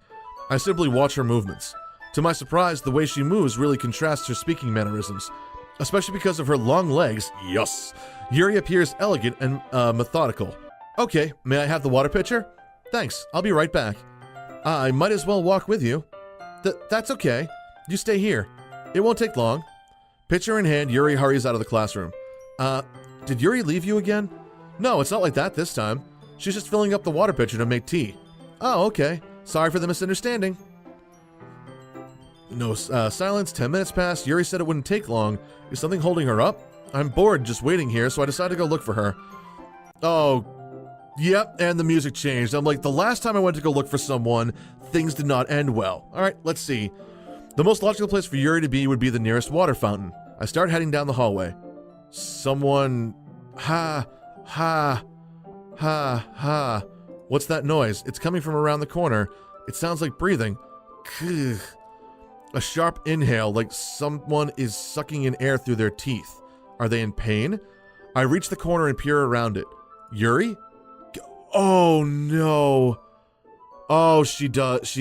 Speaker 1: I simply watch her movements. To my surprise, the way she moves really contrasts her speaking mannerisms. Especially because of her long legs. Yes! Yuri appears elegant and methodical. Okay, may I have the water pitcher? Thanks, I'll be right back. I might as well walk with you. That's okay. You stay here. It won't take long. Pitcher in hand, Yuri hurries out of the classroom. Did Yuri leave you again? No, it's not like that this time. She's just filling up the water pitcher to make tea. Oh, okay. Sorry for the misunderstanding. No silence. 10 minutes pass. Yuri said it wouldn't take long. Is something holding her up? I'm bored just waiting here, so I decided to go look for her. Oh, yep, and the music changed. I'm like, the last time I went to go look for someone, things did not end well. Alright, let's see. The most logical place for Yuri to be would be the nearest water fountain. I start heading down the hallway. Someone... Ha. What's that noise? It's coming from around the corner. It sounds like breathing. A sharp inhale, like someone is sucking in air through their teeth. Are they in pain? I reach the corner and peer around it. Yuri? Oh no. Oh, she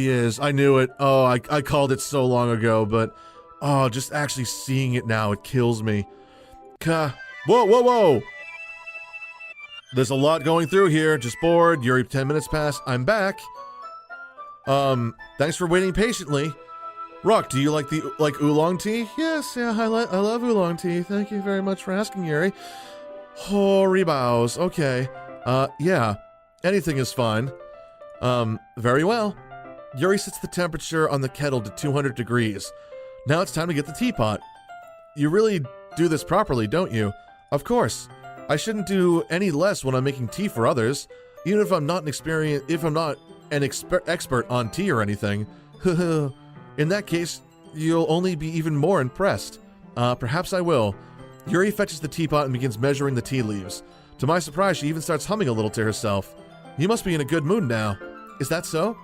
Speaker 1: is. I knew it. Oh, I called it so long ago, but... Oh, just actually seeing it now, it kills me. Whoa. There's a lot going through here. Just bored. Yuri, 10 minutes past. I'm back. Thanks for waiting patiently. Rock, do you like oolong tea? Yes, yeah, I love oolong tea. Thank you very much for asking, Yuri. Hoary bows. Okay. Yeah. Anything is fine. Very well. Yuri sets the temperature on the kettle to 200 degrees. Now it's time to get the teapot. You really do this properly, don't you? Of course. I shouldn't do any less when I'm making tea for others, even if I'm not an expert on tea or anything. In that case, you'll only be even more impressed. Perhaps I will. Yuri fetches the teapot and begins measuring the tea leaves. To my surprise, she even starts humming a little to herself. You must be in a good mood now. Is that so?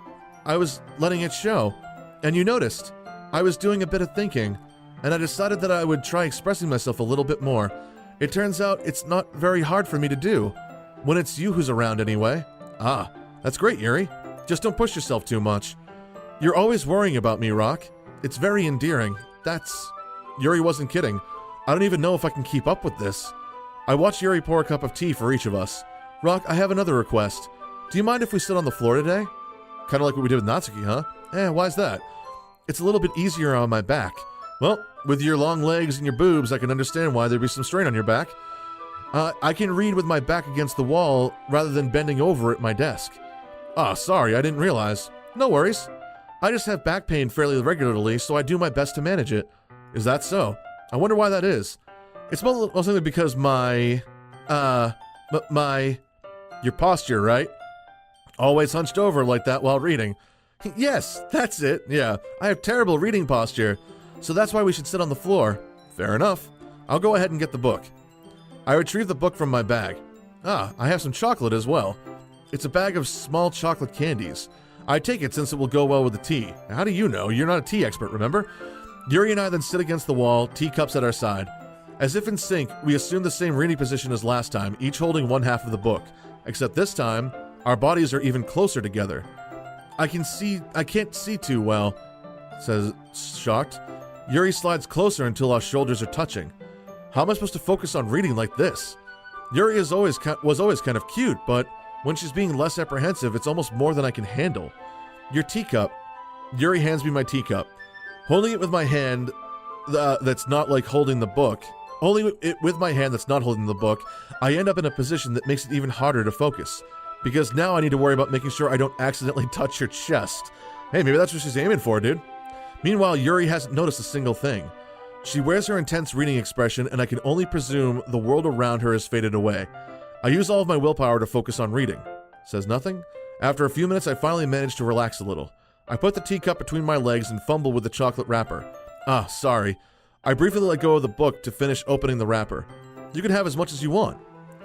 Speaker 1: I was letting it show. And you noticed. I was doing a bit of thinking, and I decided that I would try expressing myself a little bit more. It turns out it's not very hard for me to do. When it's you who's around anyway. Ah, that's great, Yuri. Just don't push yourself too much. You're always worrying about me, Rock. It's very endearing. Yuri wasn't kidding. I don't even know if I can keep up with this. I watched Yuri pour a cup of tea for each of us. Rock, I have another request. Do you mind if we sit on the floor today? Kind of like what we did with Natsuki, huh? Why's that? It's a little bit easier on my back. Well, with your long legs and your boobs, I can understand why there'd be some strain on your back. I can read with my back against the wall rather than bending over at my desk. Ah, sorry, I didn't realize. No worries. I just have back pain fairly regularly, so I do my best to manage it. Is that so? I wonder why that is. It's mostly because your posture, right? Always hunched over like that while reading. Yes, that's it. Yeah, I have terrible reading posture, so that's why we should sit on the floor. Fair enough. I'll go ahead and get the book. I retrieve the book from my bag. Ah, I have some chocolate as well. It's a bag of small chocolate candies. I take it since it will go well with the tea. How do you know? You're not a tea expert, remember? Yuri and I then sit against the wall, teacups at our side. As if in sync, we assume the same reading position as last time, each holding one half of the book. Except this time, our bodies are even closer together. I can't see too well, says shocked. Yuri slides closer until our shoulders are touching. How am I supposed to focus on reading like this? Yuri was always kind of cute, but when she's being less apprehensive, it's almost more than I can handle. Your teacup. Yuri hands me my teacup. Holding it with my hand that's not like holding the book. Holding it with my hand that's not holding the book, I end up in a position that makes it even harder to focus. Because now I need to worry about making sure I don't accidentally touch her chest. Hey, maybe that's what she's aiming for, dude. Meanwhile, Yuri hasn't noticed a single thing. She wears her intense reading expression, and I can only presume the world around her has faded away. I use all of my willpower to focus on reading. Says nothing? After a few minutes, I finally manage to relax a little. I put the teacup between my legs and fumble with the chocolate wrapper. Ah, sorry. I briefly let go of the book to finish opening the wrapper. You can have as much as you want.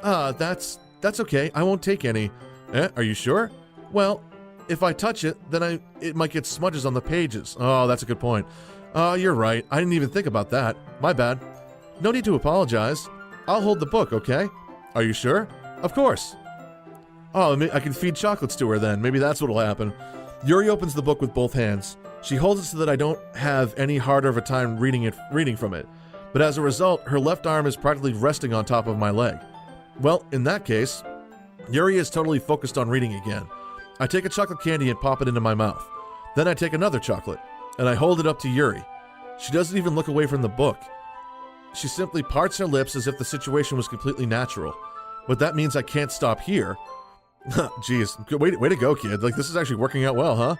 Speaker 1: Ah, that's okay. I won't take any. Are you sure? Well, if I touch it, then it might get smudges on the pages. Oh, that's a good point. You're right. I didn't even think about that. My bad. No need to apologize. I'll hold the book, okay? Are you sure? Of course. Oh, I can feed chocolates to her then. Maybe that's what'll happen. Yuri opens the book with both hands. She holds it so that I don't have any harder of a time reading from it. But as a result, her left arm is practically resting on top of my leg. Well, in that case, Yuri is totally focused on reading again. I take a chocolate candy and pop it into my mouth. Then I take another chocolate, and I hold it up to Yuri. She doesn't even look away from the book. She simply parts her lips as if the situation was completely natural. But that means I can't stop here. Jeez, way to go, kid. Like, this is actually working out well, huh?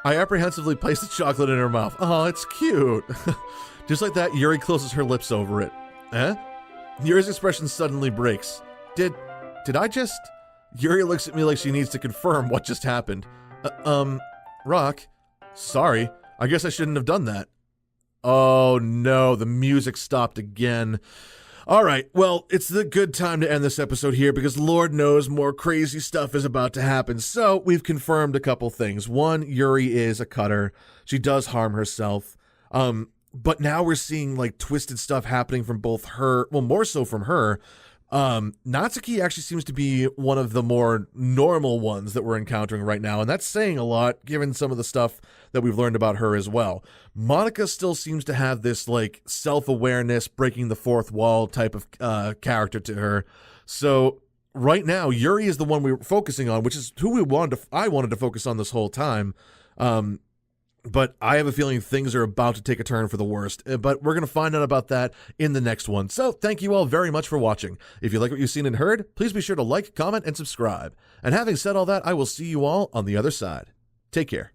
Speaker 1: I apprehensively place the chocolate in her mouth. Oh, it's cute. Just like that, Yuri closes her lips over it. Yuri's expression suddenly breaks. Did I just... Yuri looks at me like she needs to confirm what just happened. Rock? Sorry. I guess I shouldn't have done that. Oh no, the music stopped again. Alright, well, it's the good time to end this episode here because Lord knows more crazy stuff is about to happen. So, we've confirmed a couple things. One, Yuri is a cutter. She does harm herself. But now we're seeing, like, twisted stuff happening from both her, well, more so from her. Natsuki actually seems to be one of the more normal ones that we're encountering right now, and that's saying a lot given some of the stuff that we've learned about her as well. Monica still seems to have this, like, self-awareness, breaking the fourth wall type of character to her. So right now, Yuri is the one we're focusing on, which is who I wanted to focus on this whole time. But I have a feeling things are about to take a turn for the worst. But we're going to find out about that in the next one. So thank you all very much for watching. If you like what you've seen and heard, please be sure to like, comment, and subscribe. And having said all that, I will see you all on the other side. Take care.